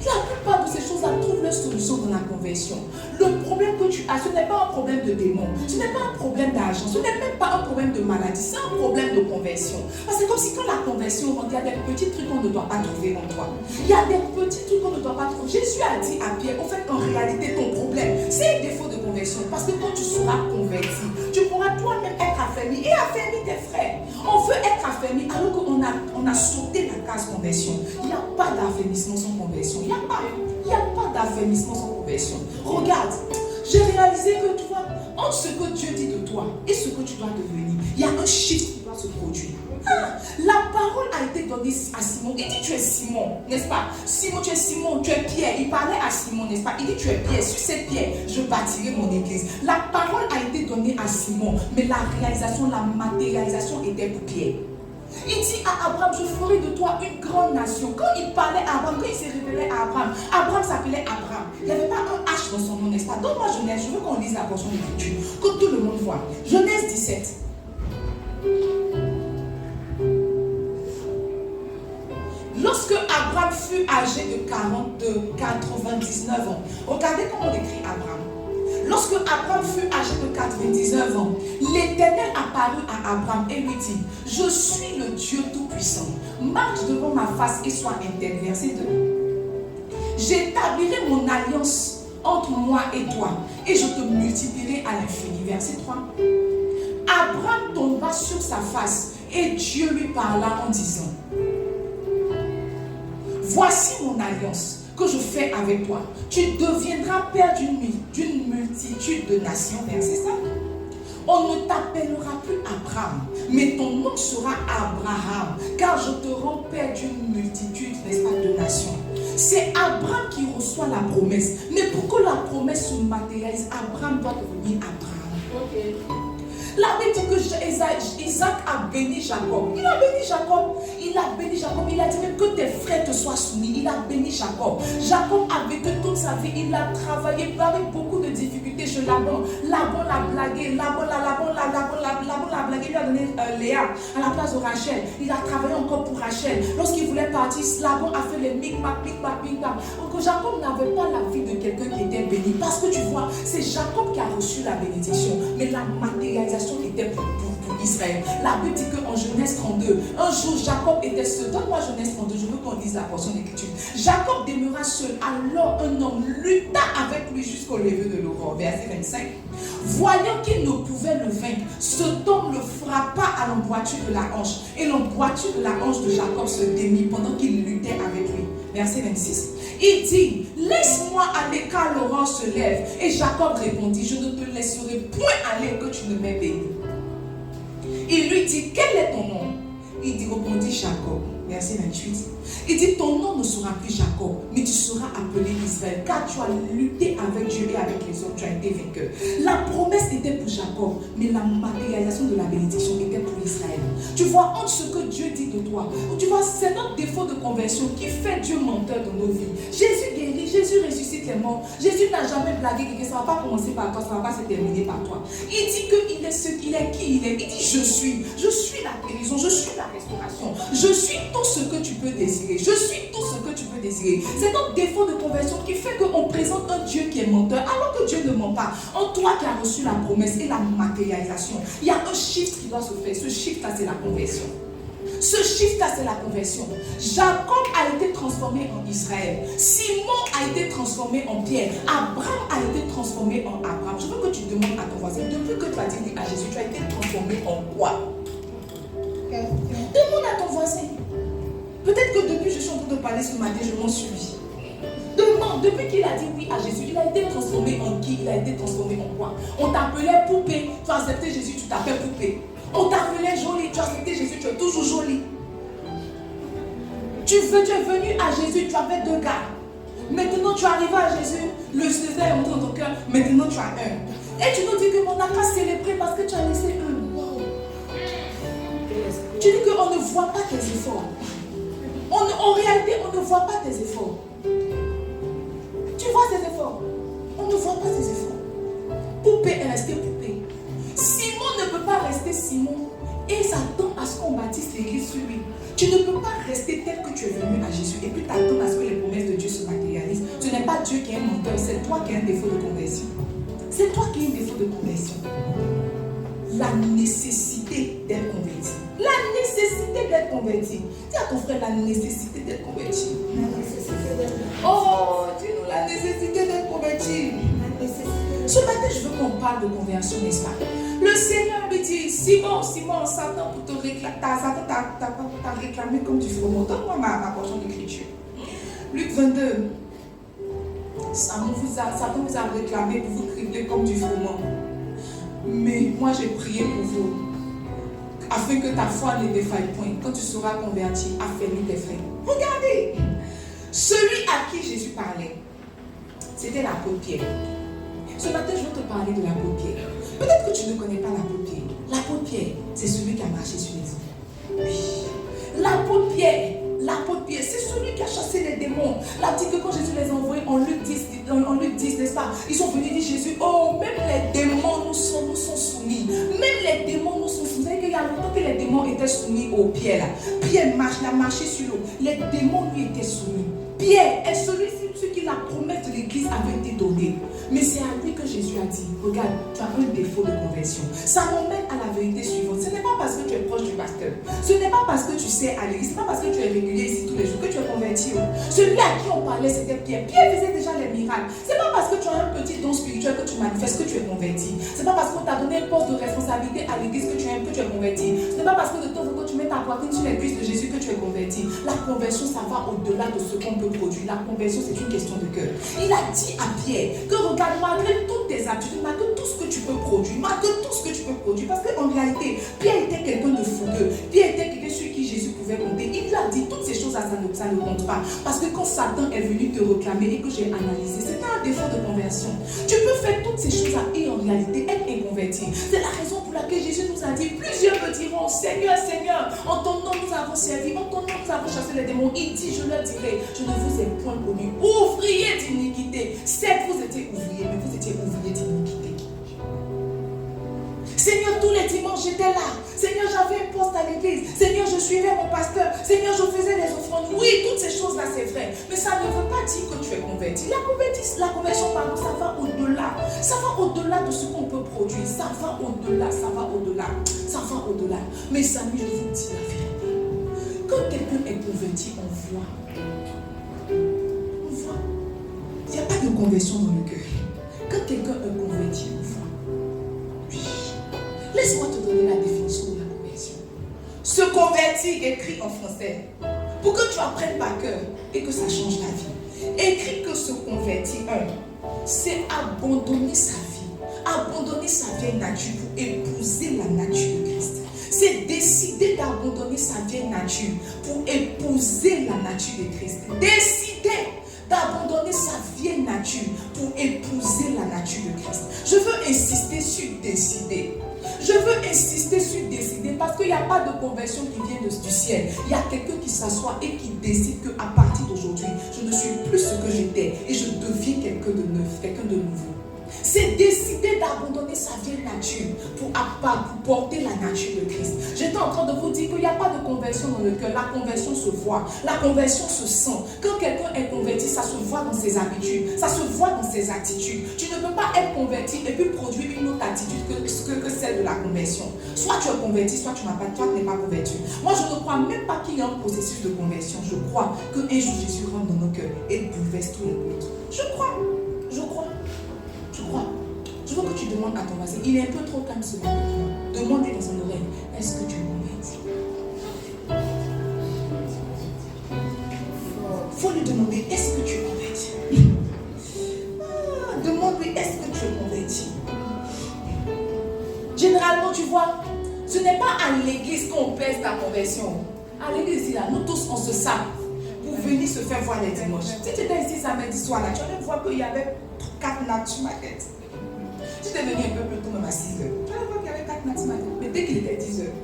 La plupart de ces choses-là trouvent leur solution dans la conversion. Le problème que tu as, ce n'est pas un problème de démon, ce n'est pas un problème d'argent, ce n'est même pas un problème de maladie, c'est un problème de conversion. Parce que c'est comme si quand la conversion rentre, il y a des petits trucs qu'on ne doit pas trouver en toi. Il y a des petits trucs qu'on ne doit pas trouver. Jésus a dit à Pierre, en fait, en réalité, ton problème, c'est un défaut de conversion. Parce que quand tu seras converti, tu pourras toi-même être affermi et affermir tes frères. On veut être affermi alors qu'on a sauté la case conversion. Il n'y a pas d'affermissement sans conversion. Il n'y a pas d'affermissement sans conversion. Regarde, j'ai réalisé que tu vois, entre ce que Dieu dit de toi et ce que tu dois devenir, il y a un shift qui doit se produire. La parole a été donnée à Simon. Il dit tu es Simon, n'est-ce pas? Simon, tu es Simon, tu es Pierre. Il parlait à Simon, n'est-ce pas? Il dit tu es Pierre. Sur cette pierre, je bâtirai mon église. La parole a été donnée à Simon, mais la réalisation, la matérialisation était pour Pierre. Il dit à Abraham, je ferai de toi une grande nation. Quand il parlait à Abraham, quand il s'est révélé à Abraham, Abraham s'appelait Abraham. Il n'y avait pas un H dans son nom, n'est-ce pas? Donne-moi Genèse, je veux qu'on lise la portion d'écriture, que tout le monde voit. Genèse 17. Lorsque Abraham fut âgé de 99 ans, regardez comment on écrit Abraham. Lorsque Abraham fut âgé de 99 ans, l'Éternel apparut à Abraham et lui dit, je suis le Dieu Tout-Puissant, marche devant ma face et sois intègre. Verset 2. J'établirai mon alliance entre moi et toi, et je te multiplierai à l'infini. Verset 3. Abraham tomba sur sa face, et Dieu lui parla en disant, voici mon alliance que je fais avec toi. Tu deviendras père d'une multitude de nations. Verset 5. On ne t'appellera plus Abraham, mais ton nom sera Abraham, car je te rends père d'une multitude, n'est-ce pas, de nations. C'est Abraham qui reçoit la promesse. Mais pour que la promesse se matérialise, Abraham doit devenir Abraham. Okay. La Bible dit que Isaac a béni Jacob. Il a béni Jacob. Il a béni Jacob. Il a dit même que tes frères te soient soumis. Il a béni Jacob. Jacob a vécu toute sa vie. Il a travaillé avec beaucoup de difficultés chez Laban. Laban l'a blagué. Laban l'a blagué. Il lui a donné Léa à la place de Rachel. Il a travaillé encore pour Rachel. Lorsqu'il voulait partir, Laban a fait les micmac. Donc Jacob n'avait pas la vie de quelqu'un qui était béni. Parce que tu vois, c'est Jacob qui a reçu la bénédiction. Mais la matérialisation était pour Israël. La Bible dit qu'en Genèse 32, un jour Jacob était seul. Donne-moi Genèse 32, je veux qu'on lise la portion d'écriture. Jacob demeura seul. Alors un homme lutta avec lui jusqu'au lever de l'aurore. Verset 25. Voyant qu'il ne pouvait le vaincre, cet homme le frappa à l'emboîture de la hanche. Et l'emboîture de la hanche de Jacob se démit pendant qu'il luttait avec lui. Verset 26. Il dit, laisse-moi aller car l'aurore se lève. Et Jacob répondit, je ne te laisserai point aller que tu ne m'aies béni. Il lui dit, quel est ton nom? Il dit, répondit Jacob. Verset 28. Il dit, ton nom ne sera plus Jacob, mais tu seras appelé Israël, car tu as lutté avec Dieu et avec les hommes, tu as été vainqueur. La promesse était pour Jacob, mais la matérialisation de la bénédiction était pour Israël. Tu vois, entre ce que Dieu dit de toi, tu vois, c'est notre défaut de conversion qui fait Dieu menteur dans nos vies. Jésus guérit, Jésus ressuscite les morts. Jésus n'a jamais blagué quelqu'un, ça ne va pas commencer par toi, ça ne va pas se terminer par toi. Il dit qu'il est ce qu'il est, qui il est. Il dit, je suis la guérison, je suis la restauration, je suis tout ce que tu peux désirer. Je suis tout ce que tu peux désirer. C'est notre défaut de conversion qui fait qu'on présente un Dieu qui est menteur, alors que Dieu ne ment pas. En toi qui as reçu la promesse et la matérialisation, il y a un shift qui doit se faire. Ce shift-là, c'est la conversion. Ce shift-là, c'est la conversion. Jacob a été transformé en Israël. Simon a été transformé en Pierre. Abraham a été transformé en Abraham. Je veux que tu demandes à ton voisin, depuis que tu as dit oui à Jésus, tu as été transformé en quoi? Demande à ton voisin. Peut-être que depuis que je suis en train de parler ce matin, je m'en suis. Demande, depuis qu'il a dit oui à Jésus, il a été transformé en qui? Il a été transformé en quoi? On t'appelait poupée, tu as accepté Jésus, tu t'appelles poupée. On t'appelait jolie, tu as accepté Jésus, tu es toujours jolie. Tu es venu à Jésus, tu avais 2 gars. Maintenant tu es arrivé à Jésus, le César est entré dans ton cœur, maintenant tu as un. Et tu nous dis que on n'a pas célébré parce que tu as laissé un. Wow. Tu dis qu'on ne voit pas tes efforts. En réalité, on ne voit pas tes efforts. Tu vois tes efforts. On ne voit pas tes efforts. Poupée est restée poupée. Simon ne peut pas rester Simon l'église sur lui. Tu ne peux pas rester tel que tu es venu à Jésus et puis t'attendre à ce que les promesses de Dieu se matérialisent. Ce n'est pas Dieu qui est un menteur, c'est toi qui as un défaut de conversion. C'est toi qui as un défaut de conversion. La nécessité d'être converti. La nécessité d'être converti. Dis à ton frère la nécessité d'être converti. Oh, dis-nous la nécessité d'être converti. Ce matin, je veux qu'on parle de conversion, n'est-ce pas? Le Seigneur lui dit, Simon, Satan pour te réclamer, t'a réclamé comme du froment. Donne-moi ma portion d'écriture. Luc 22. Satan vous a réclamé pour vous cribler comme du froment. Mais moi, j'ai prié pour vous, afin que ta foi ne défaille point. Quand tu seras converti, affermis tes frères. Regardez, celui à qui Jésus parlait, c'était l'apôtre Pierre. Ce matin, je veux te parler de l'apôtre Pierre. Peut-être que tu ne connais pas l'apôtre Pierre. L'apôtre Pierre, c'est celui qui a marché sur les eaux. Oui. L'apôtre Pierre, c'est celui qui a chassé les démons. La dit que quand Jésus les a envoyés en Luc 10, n'est-ce pas? Ils sont venus dire Jésus, oh, même les démons nous sont soumis. Même les démons nous sont soumis. Vous savez qu'il y a longtemps que les démons étaient soumis au Pierre là. Pierre il a marché sur l'eau. Les démons lui étaient soumis. Pierre est celui-ci qui la promesse de l'église avait été donnée. Mais c'est à lui que Jésus a dit, regarde, tu as un défaut de conversion. Ça m'emmène à la vérité suivante. Ce n'est pas parce que tu es proche du pasteur. Ce n'est pas parce que tu sais à l'église. Ce n'est pas parce que tu es régulier ici tous les jours que tu es converti. Celui à qui on parlait, c'était Pierre. Pierre faisait déjà les miracles. Ce n'est pas parce que tu as un petit don spirituel que tu manifestes que tu es converti. Ce n'est pas parce qu'on t'a donné un poste de responsabilité à l'église que tu es converti. Ce n'est pas parce que de temps en temps tu mets ta poitrine sur les cuisses de Jésus que tu es converti. La conversion, ça va au-delà de ce qu'on peut produire. La conversion, c'est une question de cœur. Il a dit à Pierre que regarde, malgré toutes tes habitudes, malgré tout ce que tu peux produire, parce qu'en réalité, Pierre était quelqu'un de fougueux. Pierre était quelqu'un sur qui Jésus pouvait compter. Il lui a dit toutes ces choses-là, ça ne compte pas. Parce que quand Satan est venu te réclamer et que j'ai analysé, c'était un défaut de conversion. Tu peux faire toutes ces choses-là et en réalité être inconverti. C'est la raison pour laquelle Jésus nous a dit, plusieurs me diront, Seigneur, Seigneur, en ton nom nous avons servi, en ton nom nous avons chassé les démons. Il dit, je leur dirai, je ne vous ai point connu, ouvriers d'iniquité. Certes, vous étiez ouvriers, mais vous étiez ouvriers d'iniquité. Seigneur, tous les dimanches j'étais là. Seigneur, j'avais un poste à l'église. Seigneur, je suivais mon pasteur. Seigneur, je faisais les offrandes. Oui, toutes ces choses-là, c'est vrai. Mais ça ne veut pas dire que tu es converti. La conversion, pardon, ça va au-delà. Ça va au-delà de ce qu'on peut produire. Ça va au-delà. Mais Samy, je vous dis la vérité. Quand quelqu'un est converti, on voit. Il n'y a pas de conversion dans le cœur. Quand quelqu'un est converti, on voit. Oui. Laisse-moi te donner la définition de la conversion. Se convertir, écrit en français, pour que tu apprennes par cœur et que ça change ta vie. Écrit que se convertir, c'est abandonner sa vie, abandonner sa vieille nature pour épouser la nature de Christ. C'est décider d'abandonner sa vieille nature pour épouser la nature de Christ. Décider d'abandonner sa vieille nature pour épouser la nature de Christ. Je veux insister sur décider. Parce qu'il n'y a pas de conversion qui vient du ciel. Il y a quelqu'un qui s'assoit et qui décide qu'à partir d'aujourd'hui, je ne suis plus ce que j'étais et je deviens quelqu'un de neuf, quelqu'un de nouveau. C'est décider d'abandonner sa vieille nature pour porter la nature de Christ. J'étais en train de vous dire qu'il n'y a pas de conversion dans le cœur. La conversion se voit, la conversion se sent. Quand quelqu'un est converti, ça se voit dans ses habitudes, ça se voit dans ses attitudes. Tu ne peux pas être converti et puis produire une autre attitude que celle de la conversion. Soit tu es converti, soit tu n'es pas converti. Moi, je ne crois même pas qu'il y a un processus de conversion. Je crois qu'un jour Jésus rentre dans nos cœurs et bouleverse tous les autres. Je crois. Je veux que tu demandes à ton voisin. Il est un peu trop calme ce matin. Demande-lui dans son oreille. Est-ce que tu es converti? Il faut lui demander. Est-ce que tu es converti? Demande-lui. Est-ce que tu es converti? Généralement, tu vois, ce n'est pas à l'église qu'on pèse ta conversion. À l'église, là, nous tous, on se sape pour venir se faire voir les dimanches. Si tu étais ici samedi soir, là, tu allais voir qu'il y avait 4 nattes sur ma tête. Si tu es venu un peu plus tôt, même à 6 heures, tu allais voir qu'il y avait 4 nattes sur ma tête. Mais dès qu'il était 10 heures,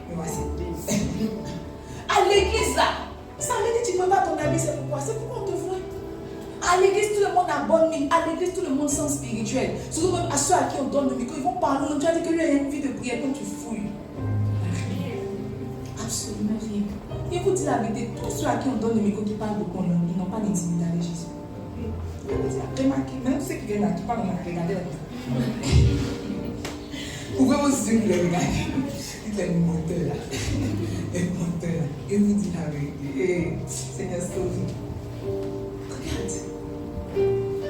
me voici. À l'église, là, samedi, tu ne peux pas ton habit, c'est pourquoi? C'est pourquoi on te voit. À l'église, tout le monde a bonne mine. À l'église, tout le monde sent spirituel. Surtout même à ceux à qui on donne le micro, ils vont parler. On te dit que lui a une vie de prière quand tu fouilles. Absolument. la vérité, tous ceux à qui on donne le micro qui parlent beaucoup, ils n'ont pas d'intimité avec Jésus. Remarquez, même ceux qui viennent là, qui parlent, on a regardé là. Ouvrez vos yeux pour les regarder. Dites les menteurs là. Les menteurs là. Et vous dites la vérité. Seigneur, sauve-nous. Regarde.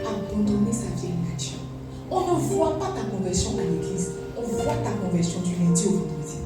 Abandonner sa vieille nature. On ne voit pas ta conversion à l'église. On voit ta conversion du lundi au vendredi.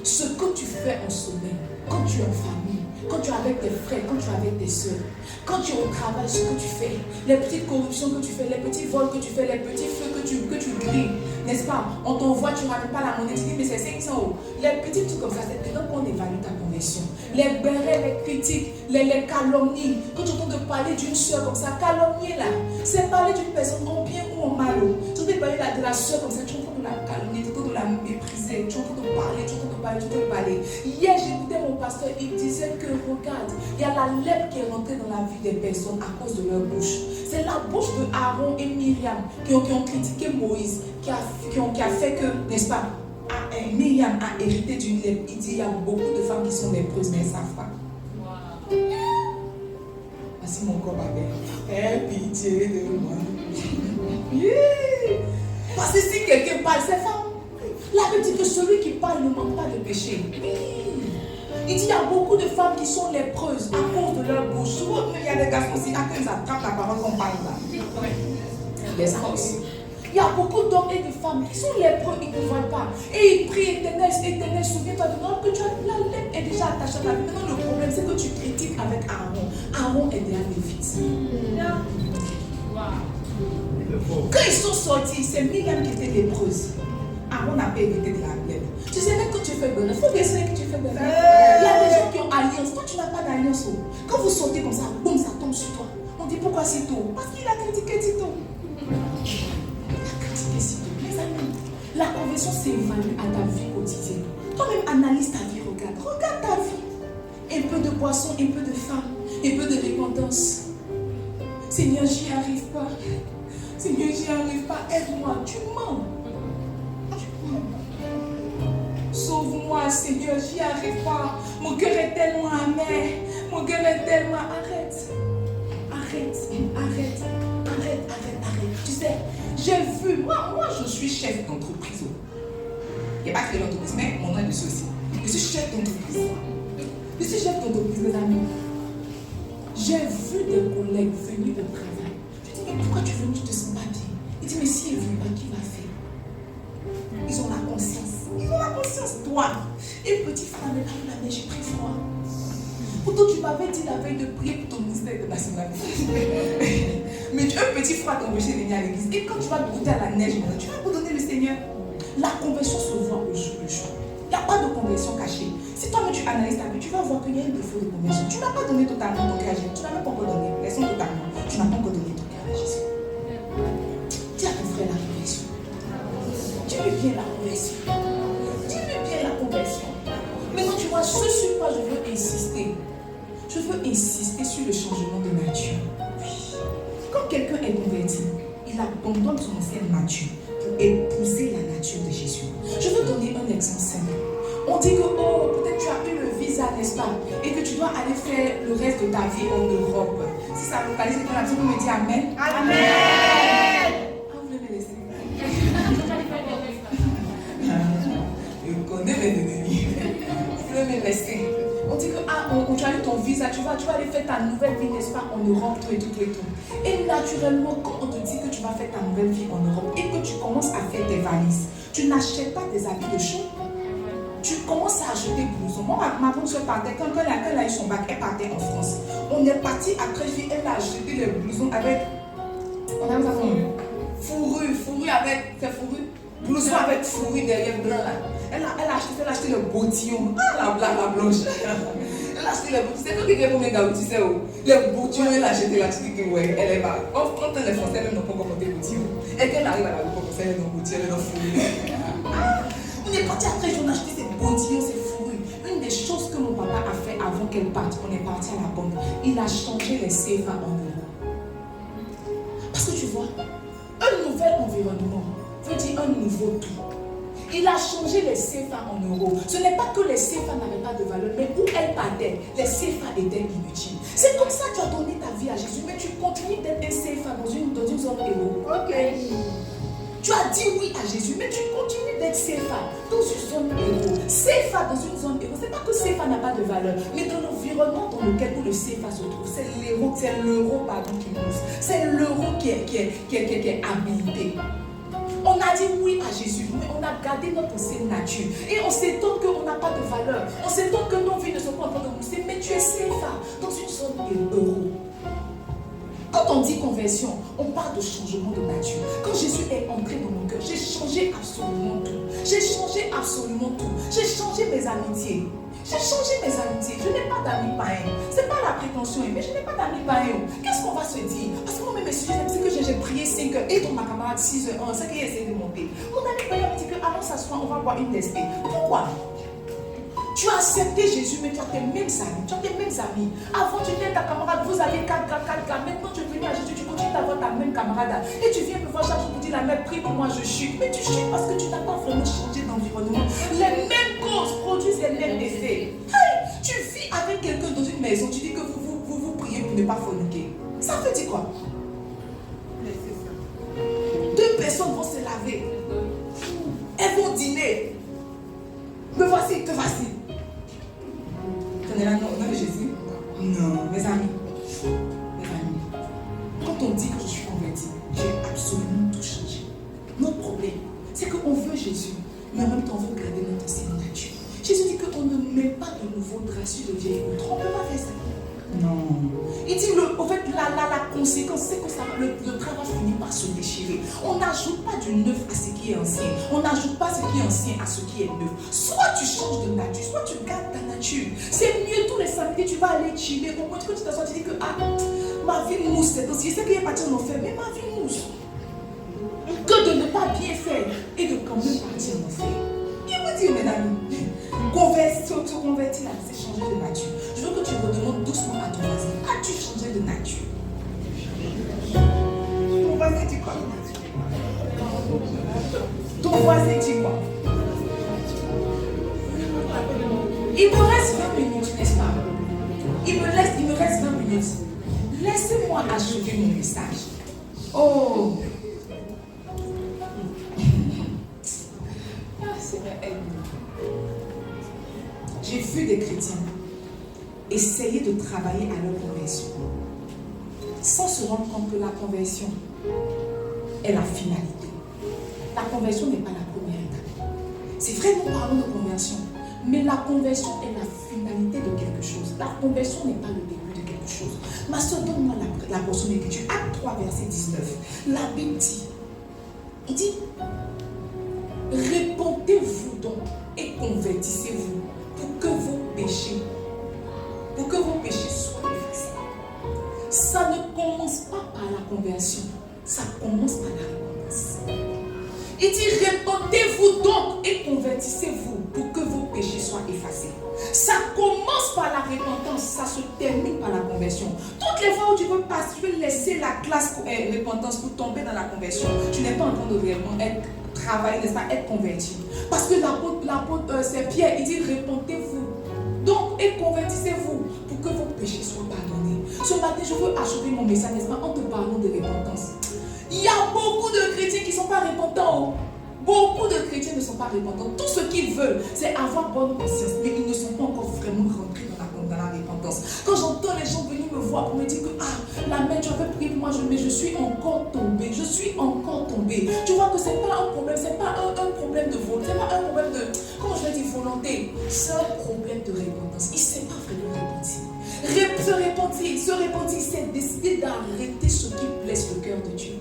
Ce que tu fais en semaine, quand tu es en famille, quand tu es avec tes frères, quand tu es avec tes soeurs, quand tu es au travail, ce que tu fais, les petites corruptions que tu fais, les petits vols que tu fais, les petits feux que tu grilles, n'est-ce pas? On t'envoie, tu ne ramènes pas la monnaie, tu dis mais c'est 500 €. Les petits trucs comme ça, c'est dedans qu'on évalue ta conversion. Les bérets, les critiques, les calomnies. Quand tu entends de parler d'une soeur comme ça, calomnier là, c'est parler d'une personne en bien ou en mal. Tu entends parler de la soeur comme ça, tu entends de la calomnier, tu entends de la mépriser, tu entends de parler, tu entends de parler, tu entends de parler. Hier, j'écoutais mon pasteur, il disait que regarde, il y a la lèpre qui est rentrée dans la vie des personnes à cause de leur bouche. C'est la bouche de Aaron et Myriam qui ont critiqué Moïse, qui a fait que, n'est-ce pas, Myriam a hérité d'une lèpre. Il dit il y a beaucoup de femmes qui sont lépreuses, mais elles ne savent pas. Wow. Voici mon corps, ma belle. Aie pitié de moi. Yeah. Parce que si quelqu'un parle, c'est femme. La Bible dit que celui qui parle ne manque pas de péché. Il dit il y a beaucoup de femmes qui sont lépreuses à cause de leur bouche. Souvent, il y a des garçons aussi à qui ils attrapent la parole qu'on parle là. Les forces. Il y a beaucoup d'hommes et de femmes qui sont lépreux, ils ne voient pas. Et ils prient, éternel, souviens-toi de moi que tu as la lèpre est déjà attachée à ta vie. Maintenant, le problème, c'est que tu critiques avec Aaron. Aaron est déjà lévite. Quand ils sont sortis, c'est Myriam qui était lépreuse. Aaron n'a pas hérité de la lèpre. Tu sais même que tu fais bonheur. Il faut bien savoir que tu fais bonheur. Il y a des gens qui ont alliance. Toi, tu n'as pas d'alliance. Quand vous sortez comme ça, boum, ça tombe sur toi. On dit pourquoi si tôt? Parce qu'il a critiqué Tito. Mes amis, la conversion s'évalue à ta vie quotidienne. Toi-même, analyse ta vie, regarde ta vie. Un peu de poisson, un peu de faim, un peu de repentance. Seigneur, j'y arrive pas. Seigneur, j'y arrive pas. Aide-moi. Tu mens. Sauve-moi, Seigneur, j'y arrive pas. Mon cœur est tellement amer. Mon cœur est tellement... Arrête. Tu sais, j'ai vu, moi je suis chef d'entreprise. Il n'y a pas que l'entreprise, mais mon nom est dessus aussi. Je suis chef d'entreprise. Mes amis. J'ai vu des collègues venir au travail. Je dis, mais pourquoi tu veux que tu te sens pas bien? Il dit, mais si elle ne veut pas, qui va faire? Ils ont la conscience. Toi, et petit frère, mais j'ai pris froid. Pourtant, tu m'avais dit la veille de prier pour ton ministère international. Mais un petit froid t'empêche de venir à l'église. Et quand tu vas goûter à la neige, tu vas pardonner le Seigneur. La conversion se voit au jour le jour. Il n'y a pas de conversion cachée. Si toi-même tu analyses ta vie, tu vas voir qu'il y a un défaut de conversion. Tu n'as pas donné totalement ton cœur à Jésus. Tu n'as même pas encore donné. Laissons totalement. Tu n'as pas encore donné ton cœur à Jésus. Dis à ton frère la conversion. Dis-lui bien la conversion. Maintenant, tu vois, ce sur quoi je veux insister. Je veux insister sur le changement de nature. Quand quelqu'un est converti, il abandonne son ancienne nature pour épouser la nature de Jésus. Je veux donner un exemple simple. On dit que, peut-être tu as eu le visa, n'est-ce pas? Et que tu dois aller faire le reste de ta vie en Europe. Si ça localise dans la vie, vous me dites Amen. Amen. Vous voulez me laisser? Je connais mes ennemis. Vous voulez me laisser? On dit que tu as eu ton visa, tu vas aller faire ta nouvelle vie, n'est-ce pas, en Europe, tout et tout. Et naturellement, quand on te dit que tu vas faire ta nouvelle vie en Europe et que tu commences à faire tes valises, tu n'achètes pas des habits de chambre. Tu commences à acheter des blousons. Moi, ma grande soeur partait, quand elle a eu son bac, elle partait en France. On est parti à Crévy, elle a acheté les blousons avec, on a fourrure avec, c'est fourrure, blouson avec fourrure derrière blanc là. Elle a acheté le bottillon. La blanche. Elle a acheté le bottillon. C'est toi qui combien d'abord, tu sais où? Le bottillon, elle a acheté la petite que ouais, elle est pas. Quand les Français, elles n'ont pas encore monté le bottillon. Et quand elle arrive à la République, elle est dans le bottillon, elle est dans le fourrure. On est parti après, on a acheté ces bottillons, ces fourrures. Une des choses que mon papa a fait avant qu'elle parte, on est parti à la banque, il a changé les CFA en euros. Parce que tu vois, un nouvel environnement veut dire un nouveau tout. Il a changé les CFA en euros. Ce n'est pas que les CFA n'avaient pas de valeur, mais où elles partaient, les CFA étaient inutiles. C'est comme ça que tu as donné ta vie à Jésus, mais tu continues d'être un CFA dans une zone euro. Ok. Tu as dit oui à Jésus, mais tu continues d'être CFA dans une zone euro. CFA dans une zone euro, c'est pas que CFA n'a pas de valeur, mais dans l'environnement dans lequel le CFA se trouve, c'est l'euro qui pousse. C'est l'euro qui est habilité. On a dit oui à Jésus, mais on a gardé notre ancienne nature. Et on s'étonne qu'on n'a pas de valeur. On s'étonne que nos vies ne sont pas en train de pousser, mais tu es CFA dans une zone euro. Quand on dit conversion, on parle de changement de nature. Quand Jésus est entré dans mon cœur, j'ai changé absolument tout. J'ai changé absolument tout. J'ai changé mes amitiés. J'ai changé mes amitiés. Je n'ai pas d'amis païens. Ce n'est pas la prétention, mais je n'ai pas d'amis païens. Qu'est-ce qu'on va se dire? Parce que moi-même, c'est que j'ai prié 5 heures et dans ma camarade 6 heures, c'est qu'il essaie de monter. Mon ami païen me dit que allons s'asseoir, on va boire une testée. Pourquoi? Tu as accepté Jésus, mais tu as tes mêmes amis. Avant, tu étais ta camarade, vous aviez 4 gars. Maintenant, tu es venu à Jésus, tu continues d'avoir ta même camarade. Et tu viens me voir chaque jour pour dire la même, prie pour moi, je chute. Mais tu chutes parce que tu n'as pas vraiment changé d'environnement. Les mêmes causes produisent les mêmes effets. Hey, tu vis avec quelqu'un dans une maison, tu dis que vous priez pour ne pas forniquer. Ça veut dire quoi? 2 personnes vont se laver. Elles vont dîner. Me voici, te voici. Tu es là, non, de Jésus? Non, mes amis. Quand on dit que je suis converti, j'ai absolument tout changé. Notre problème, c'est qu'on veut Jésus, mais en même temps, on veut garder notre ancienne nature. Jésus dit qu'on ne met pas de nouveau drap sur de vieilles outres. On ne peut pas faire ça. Non. Il dit, en fait, la conséquence, c'est que le drap va finir par se déchirer. On n'ajoute pas du neuf à ce qui est ancien. On n'ajoute pas ce qui est ancien à ce qui est neuf. Soit tu changes de nature, soit tu gardes ta nature. C'est mieux tous les samedis, tu vas aller chiller. Au point que tu t'assois, tu dis que ma vie mousse, c'est aussi. Je sais qu'il est parti en enfer, mais ma vie mousse. Que de ne pas bien faire et de quand même partir en enfer. Qui vous dit, mesdames? Se convertir, c'est changer de nature. Je veux que tu redemandes doucement à ton voisin. As-tu changé de nature? Ton voisin dit quoi? Ton voisin dit quoi? Il me reste 20 minutes, n'est-ce pas? Il me reste 20 minutes. Laissez-moi achever mon message. Oh! Seigneur, aide-nous. J'ai vu des chrétiens essayer de travailler à leur conversion sans se rendre compte que la conversion est la finalité. La conversion n'est pas la première étape. C'est vrai, nous parlons de conversion, mais la conversion est la finalité de quelque chose. La conversion n'est pas le début de quelque chose. Ma soeur, donne-moi la portion d'écriture. Acte 3, verset 19. La Bible dit, il dit, répondez-vous donc et convertissez-vous pour que vos péchés soient effacés. Ça ne commence pas par la conversion, ça commence par la repentance. Il dit, répondez-vous donc et convertissez-vous pour que vos péchés soient effacés. Ça commence par la repentance, ça se termine par la conversion. Toutes les fois où tu veux laisser la classe repentance pour tomber dans la conversion, tu n'es pas en train de vraiment travailler, n'est-ce pas, être converti. Parce que l'apôtre c'est Pierre, il dit, répondez-vous donc et convertissez-vous pour que vos péchés soient pardonnés. Ce matin, je veux achever mon message, n'est-ce pas, en te parlant de repentance. Il y a beaucoup de chrétiens qui ne sont pas repentants. Beaucoup de chrétiens ne sont pas repentants. Tout ce qu'ils veulent, c'est avoir bonne conscience. Mais ils ne sont pas encore vraiment rentrés dans la repentance. Quand j'entends les gens venir me voir pour me dire que la mère, tu avais prié pour moi, mais je suis encore tombée. Je suis encore tombée. Tu vois que ce n'est pas un problème, c'est pas un problème de volonté, c'est pas un problème de, comment je vais dire, volonté. C'est un problème de repentance. Il ne s'est pas vraiment repenti. Se repentir, c'est décider d'arrêter ce qui blesse le cœur de Dieu.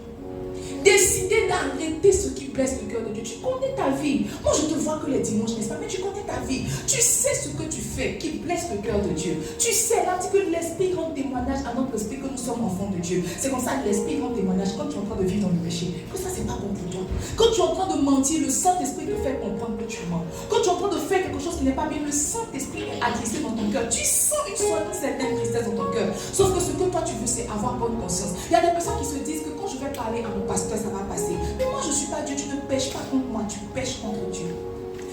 Décider d'arrêter ce qui blesse le cœur de Dieu. Tu connais ta vie. Moi, je te vois que les dimanches, n'est-ce pas? Mais tu connais ta vie. Tu sais ce que tu fais qui blesse le cœur de Dieu. Tu sais, là, dit que l'Esprit rend témoignage à notre esprit que nous sommes enfants de Dieu. C'est comme ça que l'Esprit rend témoignage quand tu es en train de vivre dans le péché. Que ça, c'est pas bon pour toi. Quand tu es en train de mentir, le Saint-Esprit te fait comprendre que tu mens. Quand tu es en train de faire quelque chose qui n'est pas bien, le Saint-Esprit est attristé dans ton cœur. Tu sens une certaine tristesse dans ton cœur. Sauf que ce que toi tu veux, c'est avoir bonne conscience. Il y a des personnes qui se disent que quand je vais parler à mon pasteur, ça va passer. Mais moi, je ne suis pas Dieu. Tu ne pêches pas contre moi, tu pêches contre Dieu.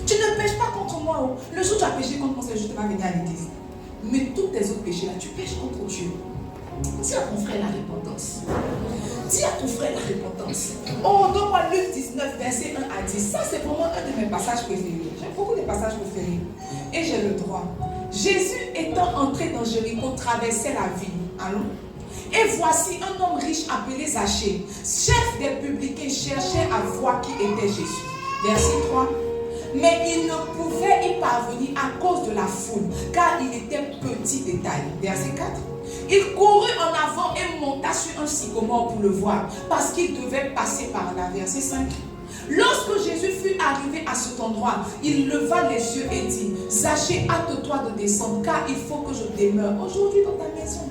Tu ne pêches pas contre moi. Oh. Le jour où tu as péché contre moi, c'est le jour où tu vas venir à l'église. Mais tous tes autres péchés là, tu pêches contre Dieu. Dis à ton frère la repentance. Dis à ton frère la repentance. Oh, donne-moi Luc 19, verset 1 à 10. Ça, c'est vraiment un de mes passages préférés. J'ai beaucoup de passages préférés. Et j'ai le droit. Jésus étant entré dans Jéricho, traversait la ville. Allons. Et voici un homme riche appelé Zachée, chef des publicains, cherchait à voir qui était Jésus. Verset 3. Mais il ne pouvait y parvenir à cause de la foule, car il était petit détail. Verset 4. Il courut en avant et monta sur un sycomore pour le voir, parce qu'il devait passer par là. Verset 5. Lorsque Jésus fut arrivé à cet endroit, il leva les yeux et dit, Zachée, hâte-toi de descendre, car il faut que je demeure aujourd'hui dans ta maison.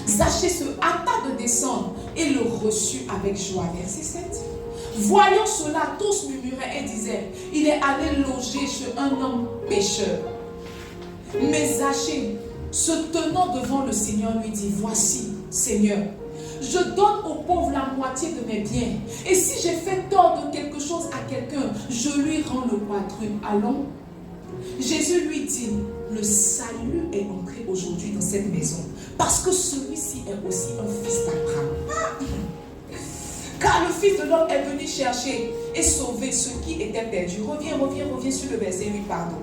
Zachée se hâta de descendre et le reçut avec joie. Verset 7. Voyant cela, tous murmuraient et disaient, il est allé loger chez un homme pécheur. Mais Zachée, se tenant devant le Seigneur, lui dit, voici, Seigneur, je donne aux pauvres la moitié de mes biens. Et si j'ai fait tort de quelque chose à quelqu'un, je lui rends le quadruple. Allons. Jésus lui dit, le salut est entré aujourd'hui dans cette maison, parce que celui-ci est aussi un fils d'Abraham. Car le Fils de l'homme est venu chercher et sauver ceux qui étaient perdus. Reviens sur le verset 8, pardon.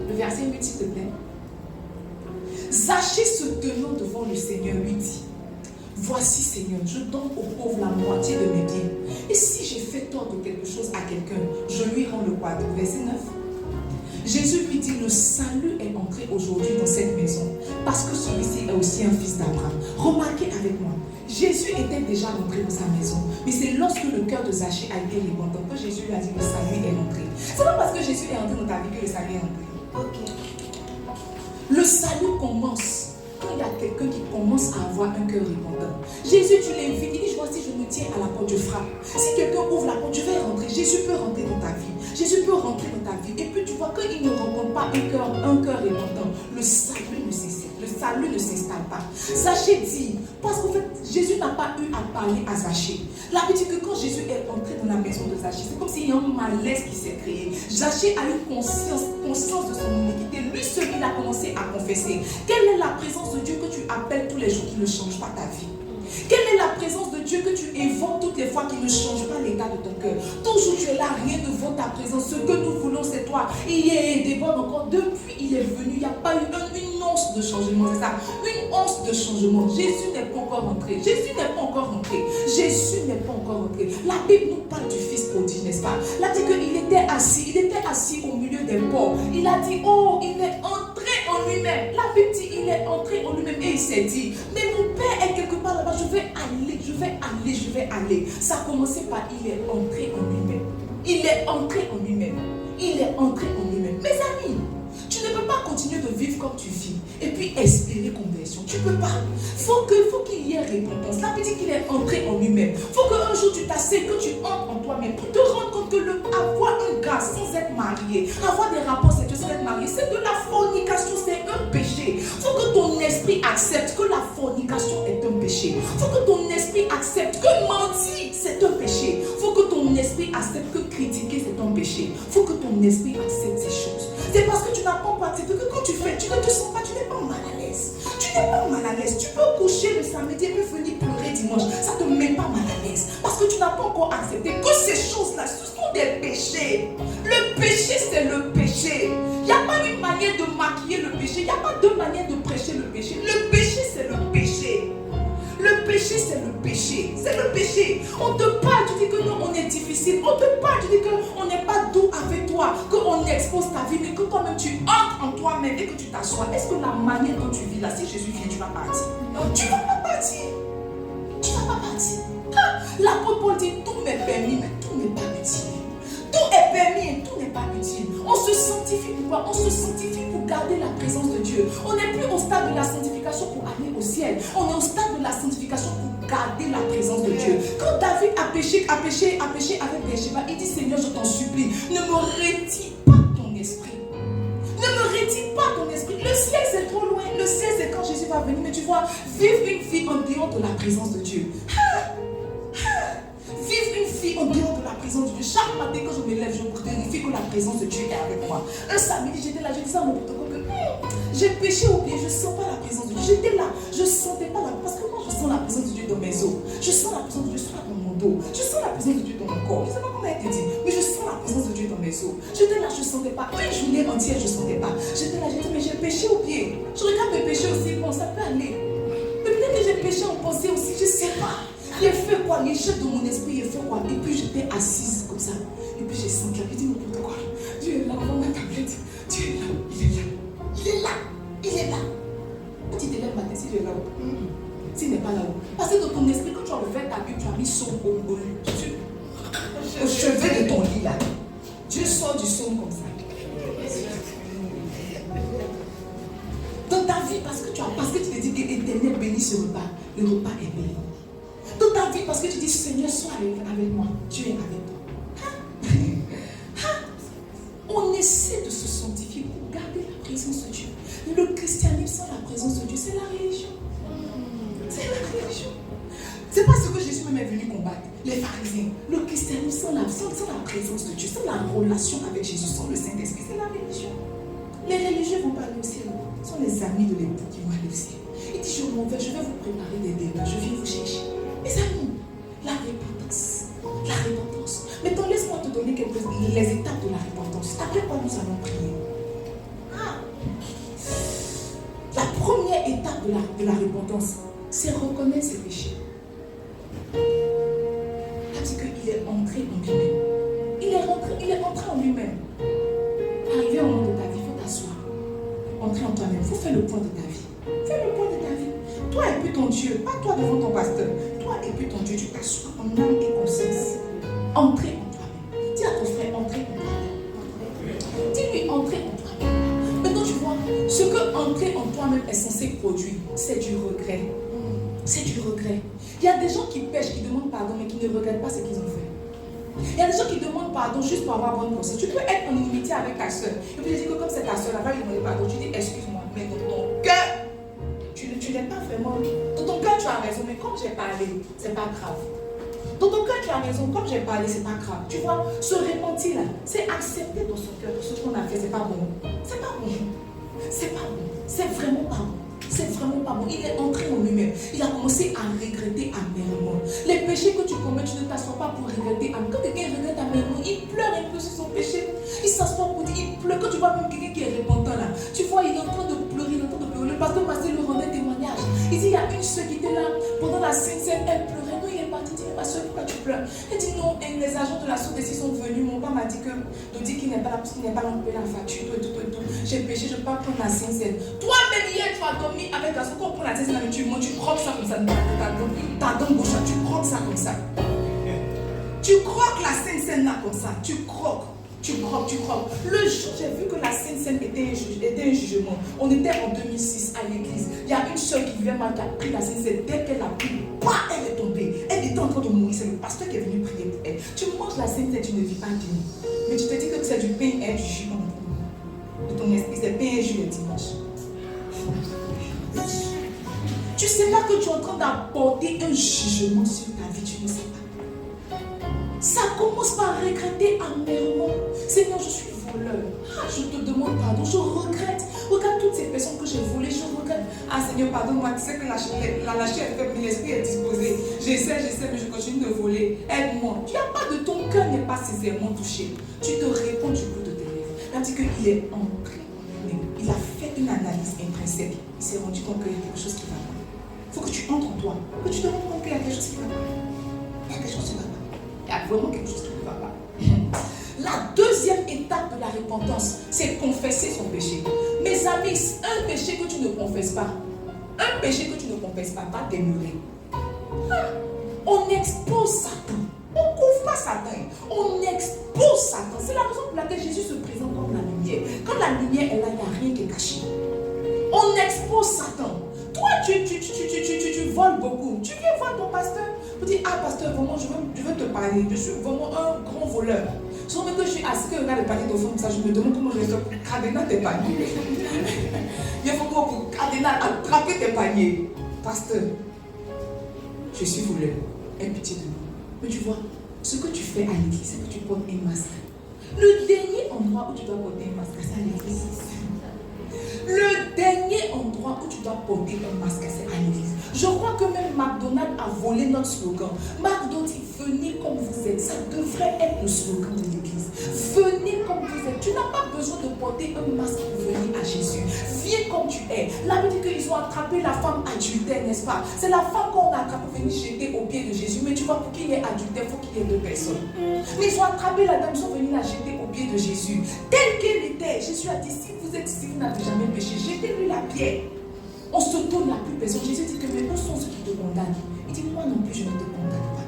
Le verset 8, s'il te plaît. Zachée se tenant devant le Seigneur lui dit, voici Seigneur, je donne aux pauvres la moitié de mes biens. Et si j'ai fait tort de quelque chose à quelqu'un, je lui rends le quadruple. Verset 9. Jésus lui dit, le salut est entré aujourd'hui dans cette maison, parce que celui-ci est aussi un fils d'Abraham. Remarquez avec moi, Jésus était déjà entré dans sa maison, mais c'est lorsque le cœur de Zachée a été repentant que Jésus lui a dit, le salut est entré. C'est pas parce que Jésus est entré dans ta vie que le salut est entré. Okay. Le salut commence quand il y a quelqu'un qui commence à avoir un cœur repentant. Jésus, tu l'invites, il dit, voici, je me tiens à la porte, je frappe. Si quelqu'un ouvre la porte, je vais rentrer. Jésus peut rentrer dans ta vie. Jésus peut rentrer dans ta vie. Et puis tu vois qu'il ne rencontre pas un cœur repentant. Le salut ne cesse. Le salut ne s'installe pas. Zachée dit, parce qu'en fait, Jésus n'a pas eu à parler à Zachée. La Bible dit que quand Jésus est entré dans la maison de Zachée, c'est comme s'il y a un malaise qui s'est créé. Zachée a eu conscience de son iniquité. Lui seul, il a commencé à confesser. Quelle est la présence de Dieu que tu appelles tous les jours qui ne change pas ta vie? Quelle est la présence de Dieu que tu évoques toutes les fois qui ne change pas l'état de ton cœur? Toujours tu es là, rien ne vaut ta présence. Ce que nous voulons, c'est toi. Il est déborde encore. Depuis, il est venu. Il n'y a pas eu une once de changement. C'est ça. Une once de changement. Jésus n'est pas encore rentré. Jésus n'est pas encore rentré. Jésus n'est pas encore rentré. La Bible nous parle du Fils prodigue, n'est-ce pas? Il a dit qu'il était assis. Il était assis au milieu des pauvres. Il a dit, oh, il est entré en lui-même. La Bible dit, il est entré en lui-même. Et il s'est dit, mais mon Père est quelque part là-bas. Je vais aller. Ça a commencé par il est entré en lui-même. Il est entré en lui-même. Il est entré en lui-même. Mes amis, tu ne peux pas continuer de vivre comme tu vis et puis espérer conversion. Tu ne peux pas. Faut qu'il y ait récompense. La Bible dit qu'il est entré en lui-même. Faut qu'un jour tu t'asseyes, que tu entres en toi-même pour te rendre compte que avoir un gars sans être marié, avoir des rapports sexuels sans être marié, c'est de la fornication, c'est un péché. Faut que ton esprit accepte que la fornication est un péché. Faut que ton esprit accepte que mentir c'est un péché. Faut que ton esprit accepte que critiquer c'est un péché. Faut que ton esprit accepte ces choses. C'est parce que tu n'as pas accepté que quand tu fais, tu ne te sens pas, tu n'es pas mal à l'aise. Tu n'es pas mal à l'aise. Tu peux coucher le samedi et puis venir pleurer dimanche. Ça ne te met pas mal à l'aise. Parce que tu n'as pas encore accepté que ces choses-là, ce sont des péchés. Le péché, c'est le péché. Il n'y a pas une manière de maquiller le péché. Il n'y a pas deux manières de prêcher le péché. Le péché, c'est le péché. Le péché, c'est le péché. C'est le péché. On te parle, tu dis que non, on est difficile. On te parle, tu dis qu'on n'est pas doux avec toi, qu'on expose ta vie, mais que toi-même tu entres en toi-même et que tu t'assois. Est-ce que la manière dont tu vis là, si Jésus vient, tu vas partir? Non, tu ne vas pas partir. Tu ne vas pas partir. L'apôtre Paul dit, tout m'est permis, mais tout n'est pas utile. Tout est permis et tout n'est pas utile. On se sanctifie pourquoi? On se sanctifie pour garder la présence de Dieu. On n'est plus au stade de la sanctification pour aller au ciel. On est au stade de la sanctification pour garder la présence de Dieu. Quand David a péché avec Bathsheba, il dit Seigneur, je t'en supplie, ne me retire pas ton esprit. Ne me retire pas ton esprit. Le ciel c'est trop loin. Le ciel c'est quand Jésus va venir. Mais tu vois, vivre une vie en dehors de la présence de Dieu. Vivre une vie en dehors de la présence de Dieu. Chaque matin quand je me lève, je vérifie que la présence de Dieu est avec moi. Un samedi, j'étais là, je disais à mon protocole que j'ai péché au pied, je ne sens pas la présence de Dieu. J'étais là, je ne sentais pas la présence. Parce que moi, je sens la présence de Dieu dans mes os. Je sens la présence de Dieu dans mon dos. Je sens la présence de Dieu dans mon corps. Je ne sais pas comment elle te dit, mais je sens la présence de Dieu dans mes os. J'étais là, je ne sentais pas. Une journée entière, je ne sentais pas. J'étais là, j'ai dit, mais j'ai péché au pied. Je regarde mes péchés aussi, bon, ça peut aller. Mais peut-être que j'ai péché en pensée aussi, je ne sais pas. Il a fait quoi? Les chefs de mon esprit, il a fait quoi? Et puis j'étais assise comme ça. Et puis j'ai senti, j'ai dit, mon protocole, Dieu est là, dans ma tablette. Dieu est là, il est là. Il est là, il est là. Tu te lèves matin, si tu es là-haut. S'il n'est pas là-haut. Parce que dans ton esprit, quand tu as ouvert ta Bible, tu as mis son au chevet de ton lit là. Dieu sort du psaume comme ça. Dans ta vie, parce que tu te dis que l'Éternel bénit ce repas, le repas est béni. Dans ta vie, parce que tu dis Seigneur, sois avec moi, Dieu est avec toi. On essaie de se sanctifier pour garder la présence de Dieu. Le christianisme sans la présence de Dieu, c'est la religion. C'est la religion. C'est pas ce que Jésus même est venu combattre. Les pharisiens, le christianisme sans la présence de Dieu, sans la relation avec Jésus, sans le Saint-Esprit, c'est la religion. Les religieux ne vont pas aller au ciel. Ce sont les amis de l'époux qui vont aller au ciel. Il dit, je m'en vais, je vais vous préparer des débats, je viens vous chercher. Mes amis, la repentance. La repentance. Maintenant, laisse-moi te donner les étapes de la repentance. Après quoi nous allons prier. La première étape de la repentance, c'est reconnaître ses péchés. Parce qu'il est entré en lui-même. Il est entré en lui-même. Arrivé au moment de ta vie, il faut t'asseoir. Entrer en toi-même. Il faut faire le point de ta vie. Fais le point de ta vie. Toi et puis ton Dieu, pas toi devant ton pasteur. Toi et puis ton Dieu, tu t'assois en âme et conscience. Entrez en toi-même. Dis à ton frère, entrez en toi-même. Dis-lui, entrez en toi-même. Maintenant, tu vois, ce que entrer en toi-même est censé produire, c'est du regret. C'est du regret. Il y a des gens qui pêchent, qui demandent pardon, mais qui ne regrettent pas ce qu'ils ont fait. Il y a des gens qui demandent pardon juste pour avoir bonne conscience. Tu peux être en inimitié avec ta soeur. Et puis je dis que comme c'est ta soeur, elle va lui demander pardon. Tu dis excuse-moi, mais dans ton cœur, tu n'es pas vraiment. Dans ton cœur, tu as raison, mais comme j'ai parlé, c'est pas grave. Dans ton cœur, tu as raison, comme j'ai parlé, c'est pas grave. Tu vois, se repentir là, c'est accepter dans son cœur que ce qu'on a fait, c'est pas bon. C'est pas bon. C'est pas bon. C'est vraiment pas bon. C'est vraiment pas bon. Il est entré en lui-même. Il a commencé à regretter amèrement. Les péchés que tu commets, tu ne t'assois pas pour regretter amèrement. Quand quelqu'un regrette amèrement, il pleure un peu sur son péché. Il s'assoit pour dire, il pleure. Quand tu vois même quelqu'un qui est repentant là, tu vois, il est en train de pleurer, il est en train de pleurer. Le pasteur Massé lui rendait témoignage. Il dit, il y a une soeur qui était là pendant la Sainte Seine, elle pleurait. Non, il est parti, il dit, ma soeur, pourquoi tu pleures? Elle dit, non, et les agents de la Sourdessie sont venus. Mon père m'a dit que de dire qu'il n'est pas là parce qu'il n'est pas là, on peut la facture, tout. J'ai péché, je ne peux pas prendre la Sainte Seine. Toi-même, hier, tu as dormi avec la soeur. Quand on prend la Sainte Seine, tu croques ça comme ça. Ta dent gauche, tu croques ça comme ça. Tu croques la Sainte Seine là comme ça. Tu croques. Le jour, j'ai vu que la Sainte Seine était un jugement. On était en 2006 à l'église. Il y a une soeur qui vivait mal, qui a pris la Sainte Seine. Dès qu'elle a pris, elle est tombée. Elle était en train de mourir. C'est le pasteur qui est venu prier pour elle. Tu manges la Sainte Seine, tu ne vis pas digne. Mais tu te dis que c'est du pain et du jus de ton esprit. C'est pain et jus le dimanche. Tu ne sais pas que tu es en train d'apporter un jugement sur ta vie. Tu ne sais pas. Ça commence par regretter amèrement. Seigneur, je suis voleur. Je te demande pardon. Je regrette. Regarde toutes ces personnes que j'ai volées. Je regrette. Seigneur, pardonne-moi. Tu sais que la chair est faible, mais l'esprit est disposé. J'essaie, mais je continue de voler. Aide-moi. Tu n'as pas de ton cœur n'est pas sincèrement touché. Tu te réponds du bout de tes lèvres. Là, tu dis qu'il est entré. Il a fait une analyse intrinsèque. Il s'est rendu compte qu'il y a quelque chose qui va pas. Il faut que tu entres en toi. Que tu te rends compte qu'il y a quelque chose qui va pas. Il y a quelque chose qui va pas. Il y a vraiment quelque chose qui ne va pas. La deuxième étape de la repentance, c'est confesser son péché. Mes amis, un péché que tu ne confesses pas, va demeurer. On expose Satan. On ne couvre pas Satan. On expose Satan. C'est la raison pour laquelle Jésus se présente comme la lumière. viens voir ton pasteur pour dire, ah pasteur, vraiment, je veux te parler. Je suis vraiment un grand voleur. Sauf que je suis assis, que je regarde le panier d'enfants, ça, je me demande comment je vais faire pour cadenas tes paniers. Il faut quoi pour cadenas, attraper tes paniers. Pasteur, je suis voleur. Aie pitié de nous. Mais tu vois, ce que tu fais à l'église, c'est que tu portes un masque. Le dernier endroit où tu dois porter un masque, c'est à l'église. Le dernier endroit où tu dois porter un masque, c'est à l'église. Je crois que même McDonald's a volé notre slogan. McDonald's dit, venez comme vous êtes. Ça devrait être le slogan de l'église. Venez comme vous êtes. Tu n'as pas besoin de porter un masque pour venir à Jésus. Viens comme tu es. Là, on dit qu'ils ont attrapé la femme adultère, n'est-ce pas? C'est la femme qu'on a attrapée pour venir jeter au pied de Jésus. Mais tu vois, pour qu'il y ait adultère, il faut qu'il y ait deux personnes. Mais ils ont attrapé la dame, ils sont venus la jeter au pied de Jésus. Telle qu'elle était, Jésus a dit, si vous êtes ici, vous n'avez jamais péché, jetez-lui la pierre. On se tourne la plus personne. Jésus dit que mais où sont ceux qui te condamnent? Il dit, moi non plus, je ne te condamne pas.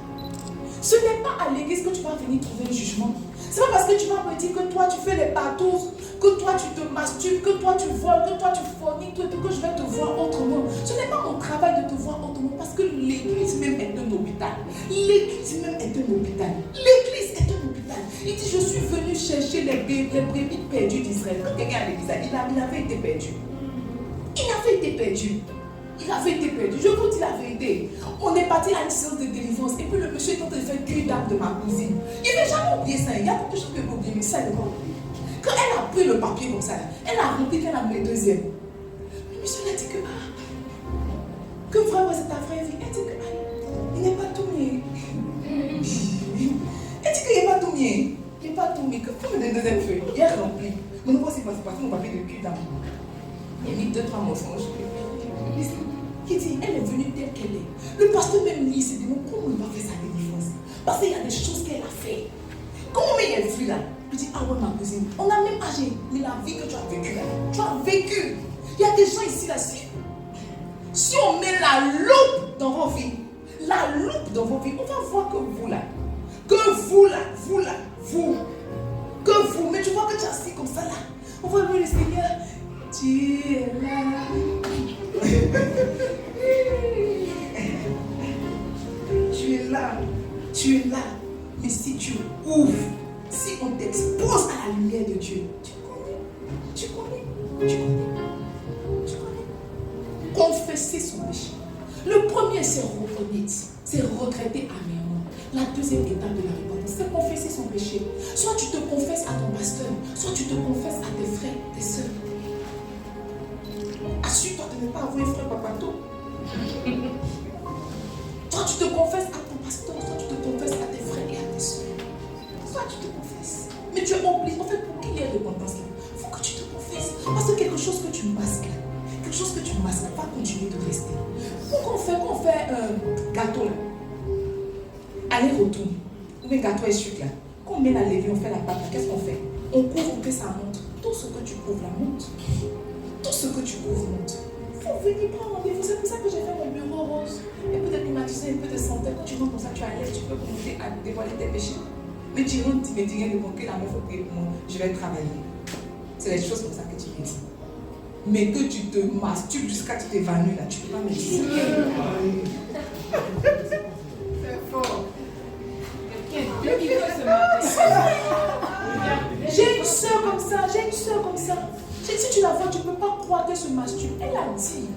Ce n'est pas à l'église que tu vas venir trouver un jugement. Ce n'est pas parce que tu vas me dire que toi tu fais les partout, que toi tu te masturbes, que toi tu voles, que toi tu forniques, que je vais te voir autrement. Ce n'est pas mon travail de te voir autrement parce que l'église même est un hôpital. L'église même est un hôpital. L'église est un hôpital. Il dit, je suis venu chercher les brebis perdus d'Israël. Quand quelqu'un a l'église, il avait été perdu. Il avait été perdu. Il avait été perdu. Je vous dis la vérité. On est parti à une séance de délivrance. Et puis le monsieur est en train de faire cuire d'âme de ma cousine. Il n'avait jamais oublié ça. Il y a beaucoup de choses que vous oubliez, mais ça, il n'a pas oublié. Quand elle a pris le papier comme ça, elle a rempli qu'elle a mis le deuxième. Le monsieur a dit que vraiment c'est ta vraie vie. Elle dit que il n'est pas tout mien. Elle dit qu'il n'est pas tout mien. Il n'est pas tout mien. Comme le deuxième feuille, il a rempli. Mais nous voici passer mon papier de cuire d'âme. Il a mis 2-3 mensonges. Il dit, elle est venue telle qu'elle est. Le pasteur même lui s'est dit, comment il va faire sa délivrance? Parce qu'il y a des choses qu'elle a fait. Comment elle est venue là? Il dit, ah ouais ma cousine, on a même âgé, mais la vie que tu as vécue là, tu as vécu. Il y a des gens ici là, si on met la loupe dans vos vies, on va voir que vous là, mais tu vois que tu es assis comme ça là, on va voir le Seigneur, tu es là. Tu es là, mais si tu ouvres, si on t'expose à la lumière de Dieu, tu connais. Confesser son péché. Le premier, c'est reconnaître, c'est regretter amèrement. La deuxième étape de la repentance, c'est confesser son péché. Soit tu te confesses à ton pasteur, soit tu te confesses à tes frères, tes soeurs. Assure-toi de ne pas avouer frère Papato. Soit tu te confesses à ton pasteur, soit tu te confesses à tes frères et à tes soeurs. Soit tu te confesses. Mais tu es obligé, en fait, pour qu'il y ait repentance là, il faut que tu te confesses. Parce que quelque chose que tu masques, va continuer de rester. Quand on fait un gâteau là, aller-retour, ou un gâteau à sucre là, quand on met la levure, on fait la pâte là, qu'est-ce qu'on fait? On couvre que ça monte. Tout ce que tu couvres là monte. Tout ce que tu couvres monte. Il faut venir prendre rendez-vous. C'est pour ça que j'ai fait mon bureau rose. Et peut-être climatisé, un peu de santé. Quand tu rentres comme ça, tu es à l'aise, tu peux commencer à dévoiler tes péchés. Mais tu rentres, tu me dis rien de bon, que la meuf faut prier pour moi. Je vais travailler. C'est les choses comme ça que tu me dis. Mais que tu te masturbes jusqu'à ce que tu t'évanouis là, tu ne peux pas me dire. C'est fort. J'ai une soeur comme ça. Si tu la vois, tu ne peux pas croire qu'elle se masturbe. Elle a dit.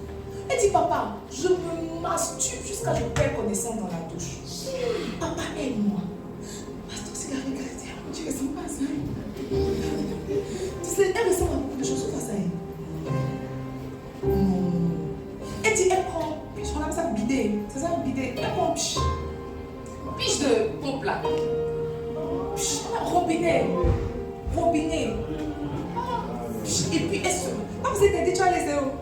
Elle dit, papa, je me masturbe jusqu'à ce que je perds connaissance dans la douche. Papa, aide-moi. Pasteur, c'est la regardée. Tu ne ressembles pas à ça. Tu sais, elle ressemble à beaucoup de choses face à elle. Non. Elle dit, elle prend, on appelle ça bidet. C'est ça, un bidet. Elle prend piche de pompe là. Robinet. Et puis elle se... Ah, vous êtes aidé, tu as les zéros.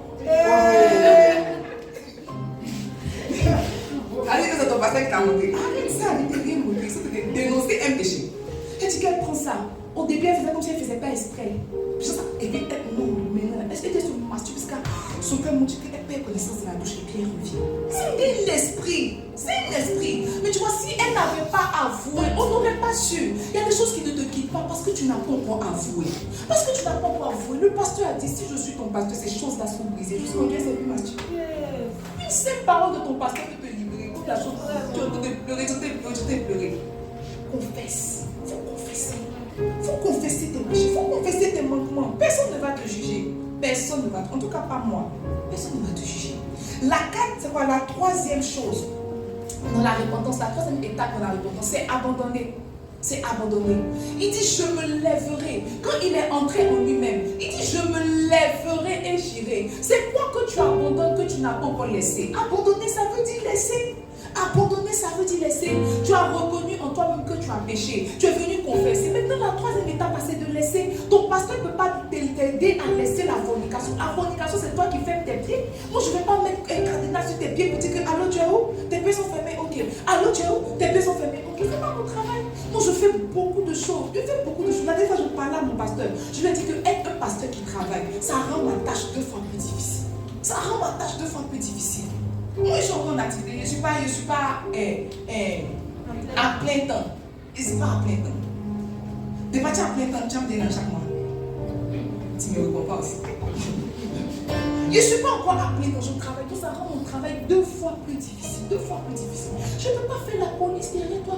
Allez, c'est ton pasteur qui t'a montré. Arrête ça, elle t'a bien montré. Ça te dénoncer un péché. Elle dit qu'elle prend ça. Au début, elle faisait comme si elle ne faisait pas exprès. Et puis elle, non, mais non. Elle se masturbe jusqu'à son père montre qu'elle perd connaissance de la douche et puis elle revient. C'est un esprit. Mais tu vois, si elle n'avait pas avoué, on n'aurait pas su. Il y a des choses qui ne te quittent pas parce que tu n'as pas encore avoué. Le pasteur a dit, si je suis ton pasteur, ces choses-là sont brisées. Jusqu'au Dieu, c'est plus masturber. Une seule parole de ton pasteur peut te libérer. la chose, tu es en train de pleurer, tu es en train de pleurer. Confesse. Il faut confesser. Il faut confesser tes péchés. Il faut confesser tes manquements. Personne ne va te juger. Personne ne va te... En tout cas, pas moi. Personne ne va te juger. La 4, c'est quoi? La troisième chose dans la repentance, la troisième étape dans la repentance, c'est abandonner. C'est abandonner. Il dit, je me lèverai. Quand il est entré en lui-même, il dit, je me lèverai et j'irai. C'est quoi que tu abandonnes que tu n'as pas encore laissé? Abandonner, ça veut dire laisser. Abandonner, ça veut dire laisser. Tu as reconnu en toi-même que tu as péché. Tu es venu confesser. Maintenant, la troisième étape, c'est de laisser. Ton pasteur ne peut pas t'aider à laisser la fornication. La fornication, c'est toi qui fermes tes pieds. Moi, je ne vais pas mettre un cadenas sur tes pieds pour dire que, allô, tu es où? Tes pieds sont fermés, ok. Allô, tu es où? Tes pieds sont fermés, ok. C'est pas mon travail. Moi, je fais beaucoup de choses. Je fais beaucoup de choses. La dernière fois, je parlais à mon pasteur. Je lui ai dit que être un pasteur qui travaille, ça rend ma tâche 2 fois plus difficile. Ça rend ma tâche 2 fois plus difficile. Moi, je suis en activité. Je ne suis pas à plein temps. Je ne suis pas à plein temps. De pas à plein temps, tu me déranges chaque mois. Tu ne me réponds pas aussi. Je ne suis pas encore à plein temps. Je travaille. Tout ça rend mon travail 2 fois plus difficile. 2 fois plus difficile. Je ne peux pas faire la police derrière toi.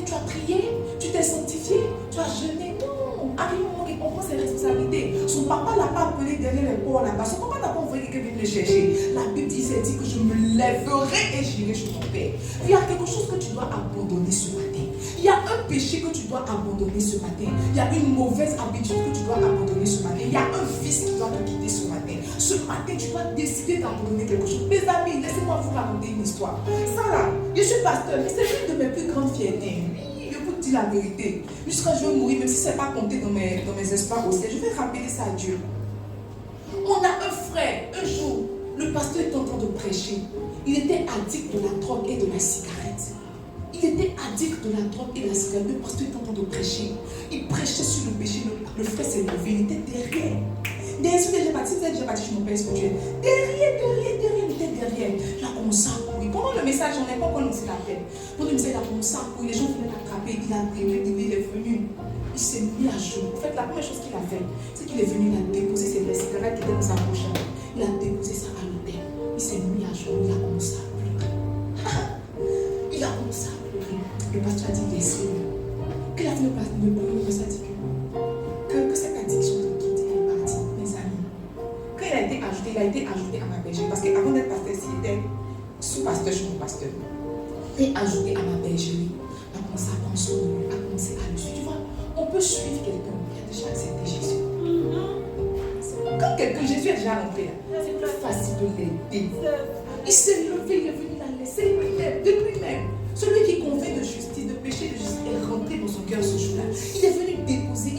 Tu as prié, tu t'es sanctifié, tu as jeûné. Non. Arrive un moment qu'il comprend ses responsabilités. Son papa ne l'a pas appelé derrière les ports là-bas. Son papa n'a pas envoyé quelqu'un venir le chercher. La Bible dit que je me lèverai et j'irai chez mon père. Il y a quelque chose que tu dois abandonner ce matin. Il y a un péché que tu dois abandonner ce matin. Il y a une mauvaise habitude que tu dois abandonner ce matin. Il y a un vice qui doit te quitter ce matin. Ce matin, tu dois décider d'abandonner quelque chose. Mes amis, laissez-moi vous raconter une histoire. Ça là, je suis pasteur, mais c'est l'une de mes plus grandes fiertés. Oui, je vous dis la vérité. Jusqu'à je vais mourir, même si ce n'est pas compté dans mes espoirs au ciel, je vais rappeler ça à Dieu. On a un frère, un jour, le pasteur était en train de prêcher. Il était addict de la drogue et de la cigarette. Il était addict de la drogue et de la cigarette. Le pasteur était en train de prêcher. Il prêchait sur le péché. Le frère s'est levé. Il était derrière. Derrière, si j'ai bâti chez mon père spirituel. Derrière, il était derrière. Il a commencé à courir. Pendant le message, on n'a pas prononcé la peine. Pendant le message, il a commencé à courir. Les gens venaient l'attraper. Il a prié, il est venu. Il s'est mis à genoux. En fait, la première chose qu'il a fait, c'est qu'il est venu, il a déposé ses cigarettes qui étaient dans sa poche. Il a déposé ça à l'autel. Il s'est mis à genoux. Il a commencé à pleurer. Il a commencé à pleurer. Le pasteur a dit, laissez-le. Qu'il a fait le pasteur a dit que cette addiction de quitte est partie, mes amis. Quand il a été ajouté à ma bergerie. Parce qu'avant d'être pasteur, il était sous-pasteur chez mon pasteur. Il est ajouté à ma bergerie. Il a commencé à prendre son nom, a commencé à le suivre. Tu vois, on peut suivre quelqu'un qui a déjà accepté Jésus. Quand Jésus est déjà rentré là, c'est plus facile de l'aider. Il s'est levé, il est venu la laisser de lui-même. Celui qui convainc de justice, de péché, de justice est rentré dans son cœur ce jour-là. Il est venu déposer.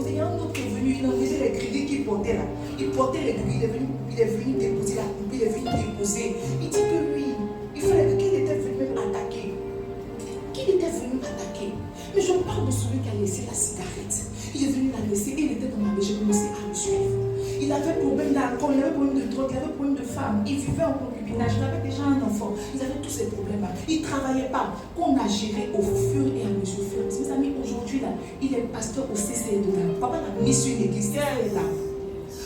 Il y a un autre qui est venu, il enlevait les grilles qu'il portait là. Il portait les grilles, il est venu déposer la coupe, il est venu déposer. Il dit que lui, il fallait qu'il était venu même attaquer. Qu'il était venu attaquer. Mais je parle de celui qui a laissé la cigarette. Il est venu la laisser et il était dans ma maison, j'ai commencé à me suivre. Il avait problème d'alcool, il avait problème de drogue, il avait problème de femme. Il vivait en concubinage, il avait déjà un enfant. Il avait tous ces problèmes-là. Il ne travaillait pas. Qu'on a géré au fur et à mesure. Mes amis, aujourd'hui, là, il est pasteur au CCE de là. Papa l'a mis sur une église, CCE là.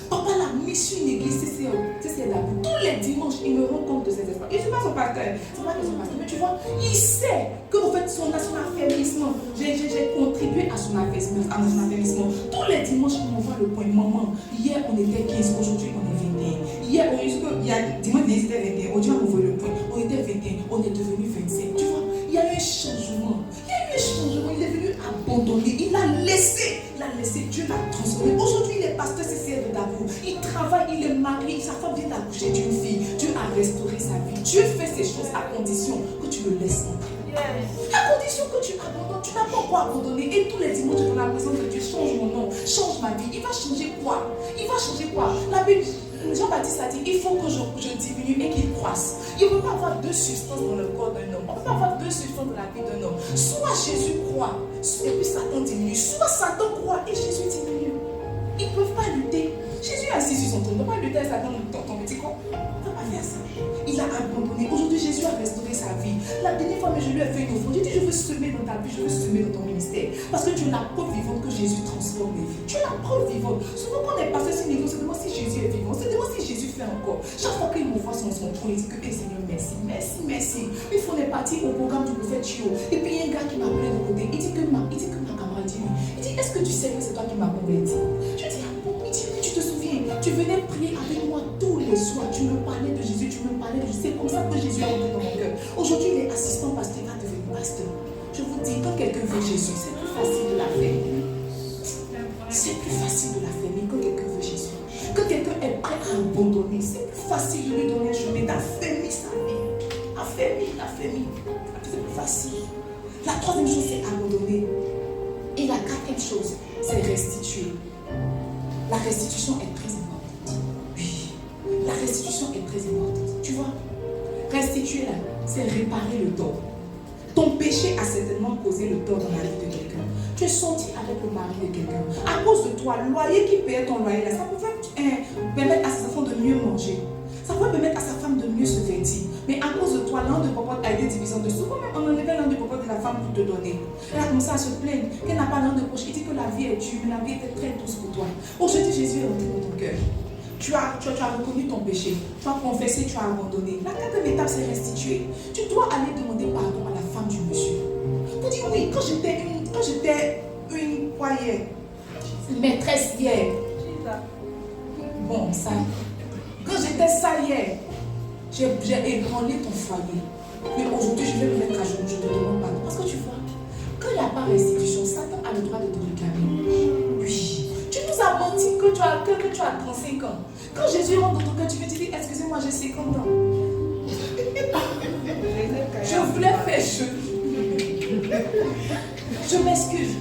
Papa l'a mis sur une église, CCE là. Tous les dimanches, il me rend compte de ses espoirs. Je ne suis pas son pasteur, c'est pas son pasteur, mais tu vois, il sait qu'en fait, son affermissement, j'ai contribué à son affermissement. Tous les dimanches, il m'envoie le point. Maman, hier on était 15, aujourd'hui on est 21. Hier, dimanche, il était 21. Aujourd'hui, on m'envoie le point. On était 21, on est devenu 25. Tu vois, il y a eu un changement. Il est venu abandonner. Il a laissé. Dieu l'a transformé. Aujourd'hui, il est pasteur CCR de Davout. Il travaille, il est marié. Sa femme vient d'accoucher d'une fille. Dieu a restauré sa vie. Dieu fait ces choses à condition que tu le laisses entrer. À condition que tu abandonnes. Tu n'as pas encore abandonné. Et tous les dimanches, dans la présence de Dieu, change mon nom, change ma vie. Il va changer quoi? La Bible, Jean-Baptiste a dit, il faut que je diminue et qu'il croisse. Il ne peut pas avoir 2 substances dans le corps d'un homme. On ne peut pas avoir 2 substances dans la vie d'un homme. Soit Jésus croit et puis Satan diminue. Soit Satan croit et Jésus diminue. Ils ne peuvent pas lutter. Jésus est assis sur son trône. Il ne peut pas lutter avec Satan dans ton petit corps. Il ne peut pas faire ça. Il a abandonné. Aujourd'hui, Jésus a restauré sa vie. La dernière fois, je lui ai fait une offre. J'ai dit, je veux semer dans ta vie, je veux semer dans ton ministère. Parce que tu es la preuve vivante que Jésus transforme les vies. Tu es la preuve vivante. Souvent, quand on est passé sur une église, on se demande si Jésus est vivant. On se demande si Jésus fait encore. Chaque fois qu'il me voit sur son trône, il dit que, Seigneur, merci. Mais il faut n'est est parti au programme du prophète Chio. Et puis il y a un gars qui m'a appelé de côté. Il dit que ma camarade dit, est-ce que tu sais que c'est toi qui m'as converti? Je dis, ah bon? Il dit, tu te souviens, tu venais prier avec moi tous les soirs. Tu me parlais de Jésus, tu me parlais de Jésus. C'est comme ça que Jésus est entré dans mon cœur. Aujourd'hui, il est assistant pasteur, il va devenir pasteur. Je vous dis, quand quelqu'un veut Jésus, c'est plus facile de la faire. C'est plus facile de la faire, mais quand quelqu'un veut Jésus. Quand quelqu'un est prêt à abandonner, c'est plus facile de lui donner un chemin d'affermir sa vie. Affermir. C'est plus facile. La troisième chose, c'est abandonner. Et la quatrième chose, c'est restituer. La restitution est très importante. Oui, la restitution est très importante. Tu vois, restituer là, c'est réparer le tort. Ton péché a certainement causé le tort dans la vie de quelqu'un. Tu es sorti avec le mari de quelqu'un. À cause de toi, le loyer qui payait ton loyer là, ça pouvait permettre à ses enfants de mieux manger. Ça pouvait permettre à sa femme de mieux se vêtir. Mais à cause de toi, l'un de popote a été divisé en deux. Souvent même, on enlevait l'un de popote de la femme pour te donner. Elle a commencé à se plaindre qu'elle n'a pas l'un de poche. Il dit que la vie est dure, mais la vie était très douce pour toi. Aujourd'hui, Jésus est entré dans ton cœur. Tu as reconnu ton péché. Tu as confessé, tu as abandonné. La quatrième étape, c'est restituer. Tu dois aller demander pardon à la femme du monsieur. Pour dire oui, quand j'étais une maîtresse hier. Bon, ça. Quand j'étais ça hier, j'ai ébranlé ton foyer. Mais aujourd'hui, je vais me mettre à genoux, je te demande pardon. Parce que tu vois, quand il n'y a pas restitution, Satan a le droit de te réclamer. Oui. Tu nous as menti que tu as 35 ans. Quand Jésus rentre dans ton cœur, tu veux dire, excusez-moi, j'ai 50 ans. Je voulais faire je m'excuse.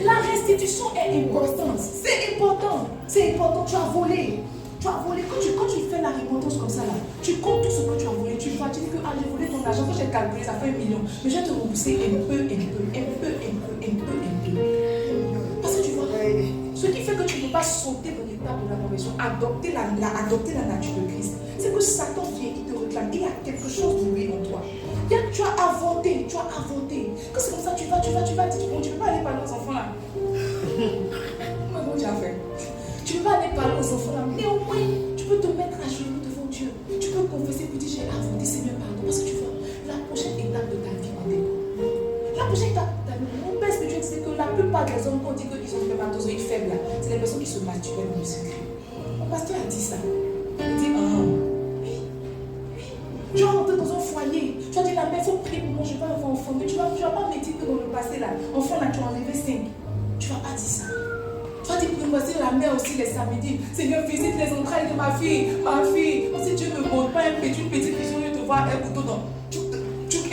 La restitution est importante. C'est important. C'est important. Tu as volé. Quand tu fais la repentance comme ça, là, tu comptes tout ce que tu as volé. Tu vas dire que j'ai volé ton argent. Quand j'ai calculé, ça fait 1 million. Mais je vais te rembourser un peu. Parce que tu vois, ce qui fait que tu ne peux pas sauter dans l'étape de la conversion, adopter la nature de Christ, c'est que Satan vient, il te réclame. Il y a quelque chose de lui en toi. Tu as inventé. Quand c'est comme ça, tu vas dire, bon, tu ne peux pas aller parler aux enfants là. Comment tu as fait? Tu ne peux pas aller parler aux enfants là. Mais au moins, tu peux te mettre à genoux devant Dieu. Tu peux confesser pour dire, j'ai inventé, Seigneur, pardon. Parce que tu vois, la prochaine étape de ta vie en dépend. La prochaine étape de ta vie, mon père spirituel disait que la plupart des hommes qu'on dit qu'ils ont des spermatozoïdes faibles, c'est les personnes qui se masturbent dans le secret. Mon pasteur a dit ça. Il dit, tu vas rentrer dans un foyer. Tu vas dire, la mère, il faut prier pour moi, je ne vais pas avoir enfant. Mais tu ne vas pas me dire que dans le passé, là, enfant, là, tu as enlevé 5. Tu ne vas pas dire ça. Tu vas dire, pour voici la mère aussi les samedis. Seigneur, visite les entrailles de ma fille. Si Dieu ne montre pas une petite vision, je te vois un couteau dans. Tu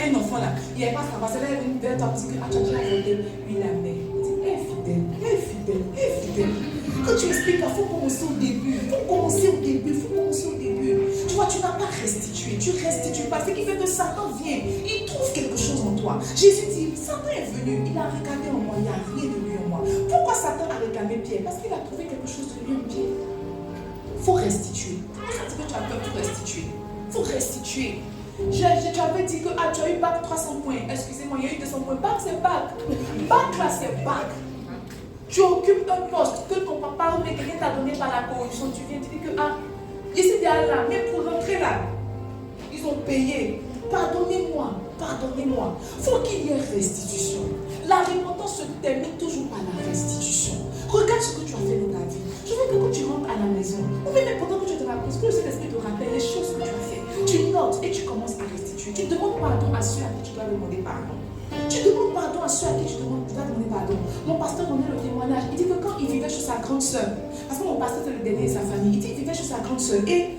un enfant là. Il n'y a pas ça. Parce que là, elle est venue vers toi parce que tu as déjà avorté. Oui, la mère. Elle est fidèle. Quand tu expliques, il faut commencer au début. Tu vois, tu n'as pas restitué. Tu restitues pas. Ce qui fait que Satan vient. Il trouve quelque chose en toi. Jésus dit, Satan est venu. Il a regardé en moi. Il n'y a rien de lui en moi. Pourquoi Satan a réclamé Pierre? Parce qu'il a trouvé quelque chose de lui en Pierre. Il faut restituer. Pourquoi ça dit que tu as peur de restituer? Il faut restituer. Tu avais dit que tu as eu bac 300 points. Excusez-moi, il y a eu 200 points. Bac, c'est bac. Bac là, c'est bac. Tu occupes un poste que ton papa ou quelqu'un t'a donné par la corruption. Tu viens te dire que, ici, là, mais pour rentrer là, ils ont payé. Pardonnez-moi. Faut qu'il y ait restitution. La repentance se termine toujours par la restitution. Regarde ce que tu as fait dans ta vie. Je veux que quand tu rentres à la maison, ou même pendant que tu te rappelles, que le Saint-Esprit te rappelle les choses que tu as fait, tu notes et tu commences à restituer. Tu demandes pardon à ceux à qui tu dois demander pardon. Tu demandes pardon à ceux à qui tu dois demander pardon. Mon pasteur donnait le témoignage. Il dit que quand il vivait chez sa grande soeur, parce que mon pasteur c'est le dernier de sa famille, il dit qu'il vivait chez sa grande soeur et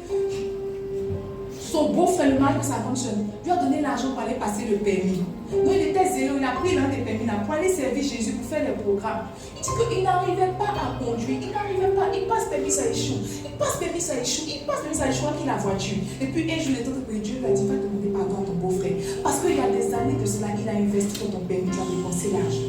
son beau-frère, le mari de sa grande soeur, lui a donné l'argent pour aller passer le permis. Donc il était zélé, il a pris l'un des permis là pour aller servir Jésus pour faire les programmes. Il dit qu'il n'arrivait pas à conduire, il passe permis, ça échoue. Il passe permis, ça échoue qu'il la voiture. Et puis un jour, le temps que Dieu lui a dit, va demander pardon à ton beau-frère. Parce qu'il y a des années de cela, il a investi dans ton permis, tu as dépensé l'argent.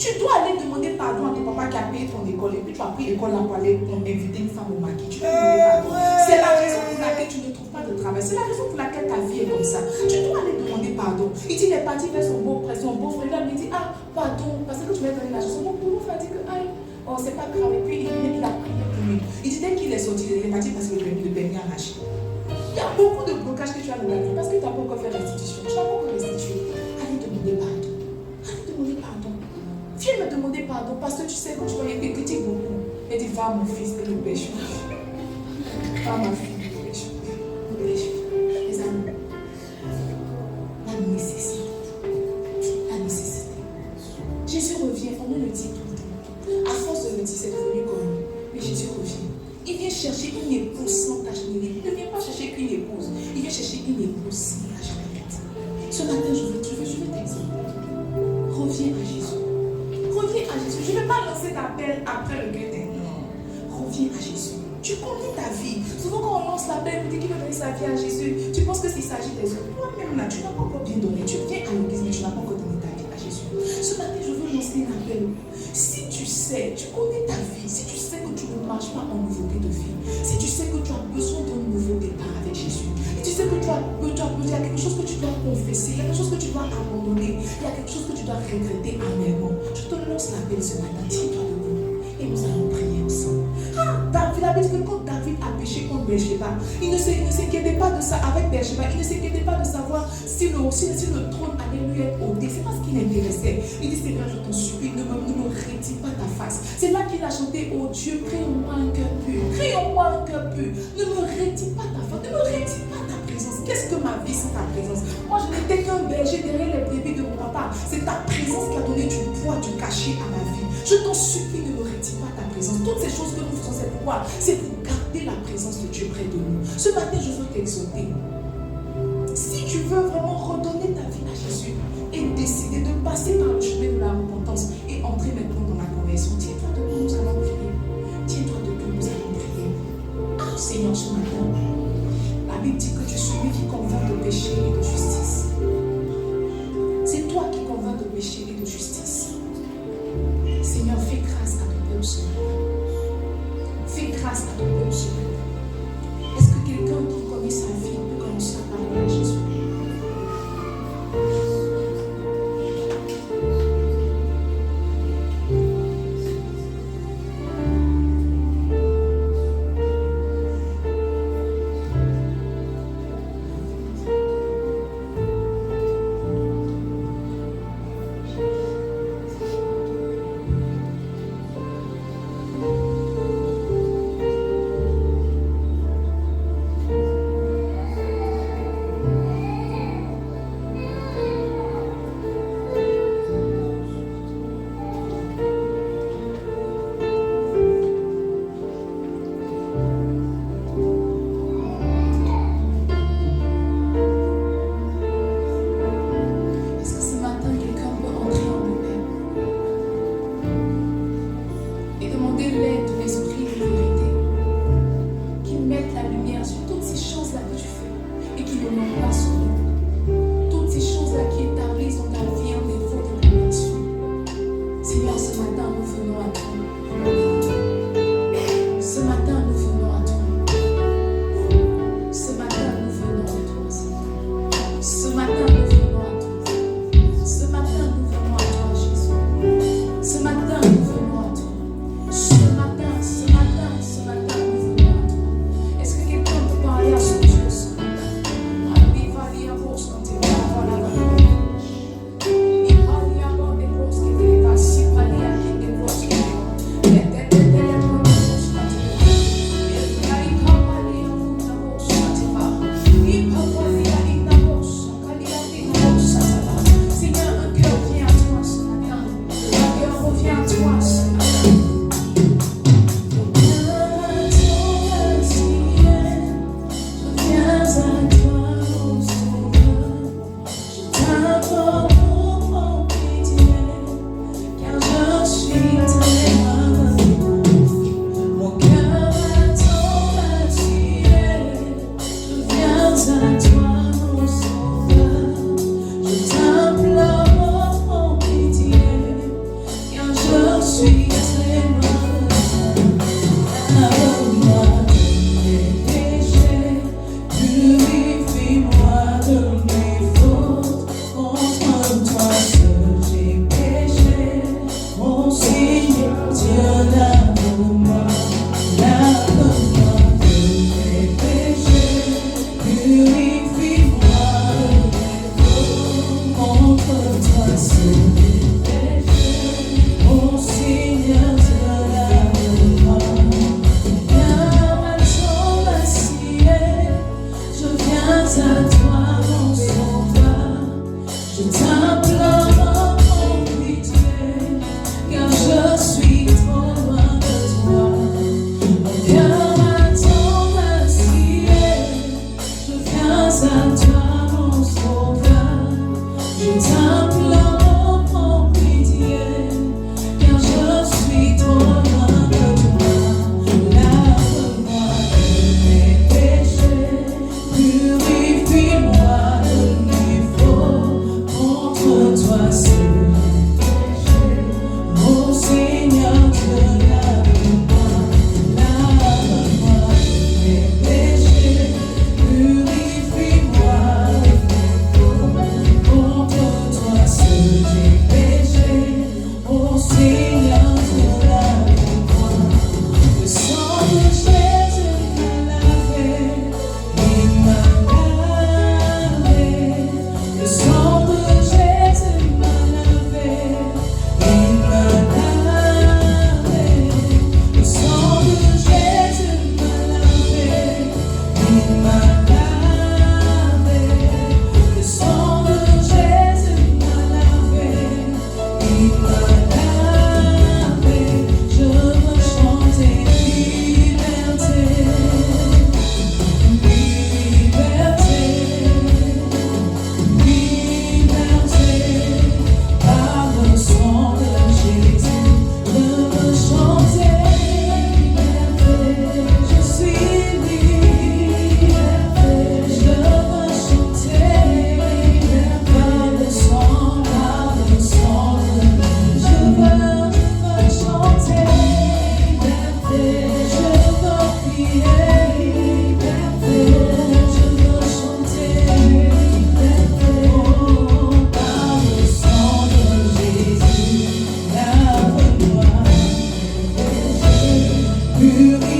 Tu dois aller demander pardon à ton papa qui a payé ton école et puis tu as pris l'école là pour aller inviter une femme au maquis. Tu dois demander pardon. C'est la raison pour laquelle tu ne trouves pas de travail. C'est la raison pour laquelle ta vie est comme ça. Tu dois aller demander pardon. Il dit, il est parti vers son beau-frère. Il me dit, pardon, parce que tu m'as donné l'argent. Son beau-frère dit que, c'est pas grave. Et puis il a prié pour lui. Il dit, dès qu'il est sorti, il est parti parce que le permis a lâché. Il y a beaucoup de blocages que tu as dans la vie parce que tu n'as pas encore fait restitution. Tu n'as pas encore restitué. pardon. Pasteur, tu sais, quand tu vois, il te critique beaucoup. Elle dit, va mon fils, et le pêche. Va ma fille, le pêche. Le pêche. Les amis, la nécessité. La nécessité. Jésus revient, on nous le dit tout le temps. À force de le dire, c'est devenu connu. Mais Jésus revient. Il vient chercher une épouse sans tache ni ride. Il ne vient pas chercher qu'une épouse. Il vient chercher une épouse sans tache ni ride. Ce matin, je veux t'exhorter. Reviens à Jésus. Reviens à Jésus. Je ne vais pas lancer l'appel après le gueule. Non. Reviens à Jésus. Tu connais ta vie. Souvent, quand on lance l'appel, on dit qu'il veut donner sa vie à Jésus. Tu penses que s'il s'agit des autres. Toi-même, là, tu n'as pas encore bien donné. Tu viens à l'église, mais tu n'as pas encore donné ta vie à Jésus. Ce matin, je veux lancer un appel. Si tu sais, tu connais ta vie, si tu sais que tu ne marches pas en nouveauté de vie, si tu sais que tu as besoin d'un nouveau départ avec Jésus, et tu sais que il y a quelque chose que tu dois confesser, il y a quelque chose que tu dois abandonner, il y a quelque chose que tu dois regretter amèrement, je te lance l'appel ce matin, tiens-toi debout et nous allons prier ensemble. David a dit que quand David a péché contre Bathsheba, il ne s'inquiétait pas de ça avec Bathsheba, il ne s'inquiétait pas de savoir si le trône allait lui être ôté. C'est pas ce qui l'intéressait. Il dit, Seigneur, je t'en supplie, ne me retire pas ta face. C'est là qu'il a chanté, oh Dieu, crée en moi un cœur pur. Crée en moi un cœur pur. Ne me retire pas ta face, ne me retire pas ta présence. Qu'est-ce que ma vie sans ta présence? Moi, je n'étais qu'un berger derrière les bébés de mon papa. C'est ta présence qui a donné du poids, du cachet à ma vie. Je t'en supplie, ne me retire pas ta présence. Toutes ces choses que nous faisons, c'est pourquoi? C'est pour garder la présence de Dieu près de nous. Ce matin, je veux t'exhorter. Si tu veux vraiment redonner ta vie à Jésus et décider de passer par le chemin de la repentance et entrer maintenant dans la conversion, tiens-toi debout, nous allons prier. Tiens-toi debout, nous allons prier. Ah Seigneur, ce matin, la Bible dit que tu es celui qui convainc de péché et de justice. C'est toi qui convainc de péché et de justice. Seigneur, fais grâce à ton peuple ce matin. Fais grâce à ton peuple ce matin. Est-ce que quelqu'un qui connaît sa vie peut commencer à parler à Jésus?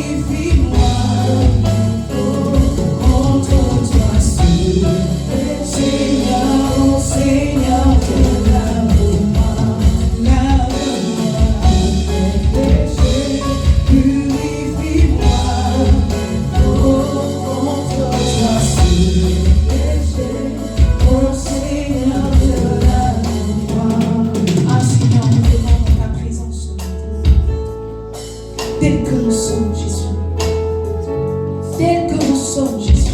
Purifie-moi contre toi seul. Seigneur, oh Seigneur, lave-moi mes péchés. Purifie-moi contre toi seul. Oh Seigneur, lave-moi. Ah Seigneur, nous venons dans ta présence ce matin. Tel que nous sommes, Jésus. Tel que nous sommes, Jésus.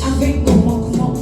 Avec nos manquements,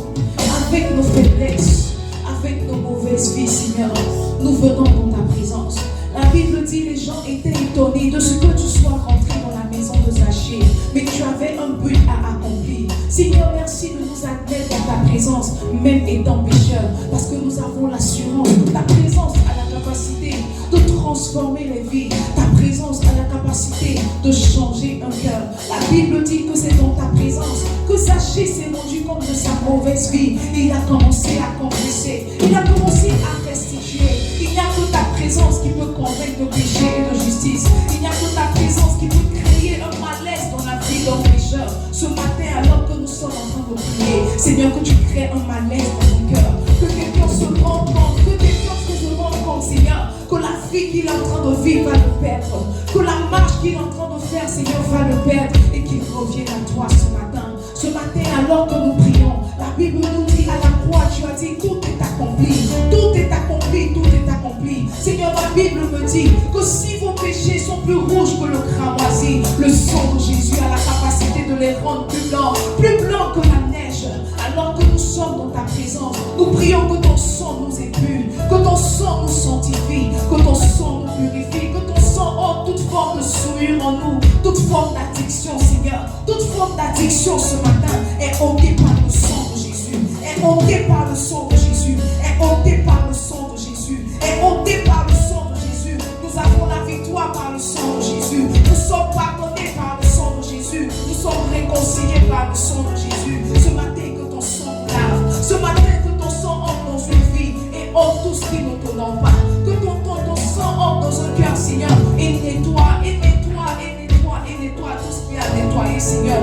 avec nos faiblesses, avec nos mauvaises vies, Seigneur. Nous venons dans ta présence. La Bible dit les gens étaient étonnés de ce que tu sois rentré dans la maison de Zachée. Mais tu avais un but à accomplir. Seigneur, merci de nous admettre dans ta présence, même étant pécheurs. Parce que nous avons l'assurance que ta présence a la capacité de transformer les vies. Ta présence a la capacité de changer un cœur. La Bible dit que c'est dans ta présence que Zachée s'est rendu compte de sa mauvaise vie. Et il a commencé à confesser. Il a commencé à restituer. Il n'y a que ta présence qui peut convaincre de péché et de justice. Il n'y a que ta présence qui peut créer un malaise dans la vie d'un pécheur. Ce matin, alors que nous sommes en train de prier, Seigneur, que tu crées un malaise dans ton cœur. Que quelqu'un se rende compte, que quelqu'un se rende compte, Seigneur, que la vie qu'il est en train de vivre va le perdre. Que la marche qu'il est en train de faire, Seigneur, va le perdre. Et qu'il revienne à toi ce matin. Ce matin, alors que nous prions, la Bible nous dit à la croix, tu as dit, tout est accompli. Tout est accompli, tout est accompli. Seigneur, ma Bible me dit que si vos péchés sont plus rouges que le cramoisi, le sang de Jésus a la capacité de les rendre plus blancs que la neige. Alors que nous sommes dans ta présence, nous prions que ton sang nous épure, que ton sang nous sanctifie, que ton sang nous purifie, que ton sang ôte toute forme de souillure en nous, toute forme d'addiction, Seigneur. Toute forme d'addiction ce matin est ôtée par le sang de Jésus, est ôtée par le sang de Jésus, est ôtée par le sang de Jésus, est ôtée par le sang de Jésus. Nous avons la victoire par le sang de Jésus. Nous sommes pardonnés par le sang de Jésus. Nous sommes réconciliés par le sang de Jésus. Ce matin, que ton sang nous lave. Ce matin, que ton sang entre dans une vie et ôte tout ce qui ne t'honore pas. Que ton sang entre dans un cœur, Seigneur, et nettoie tout ce qui a nettoyé, Seigneur.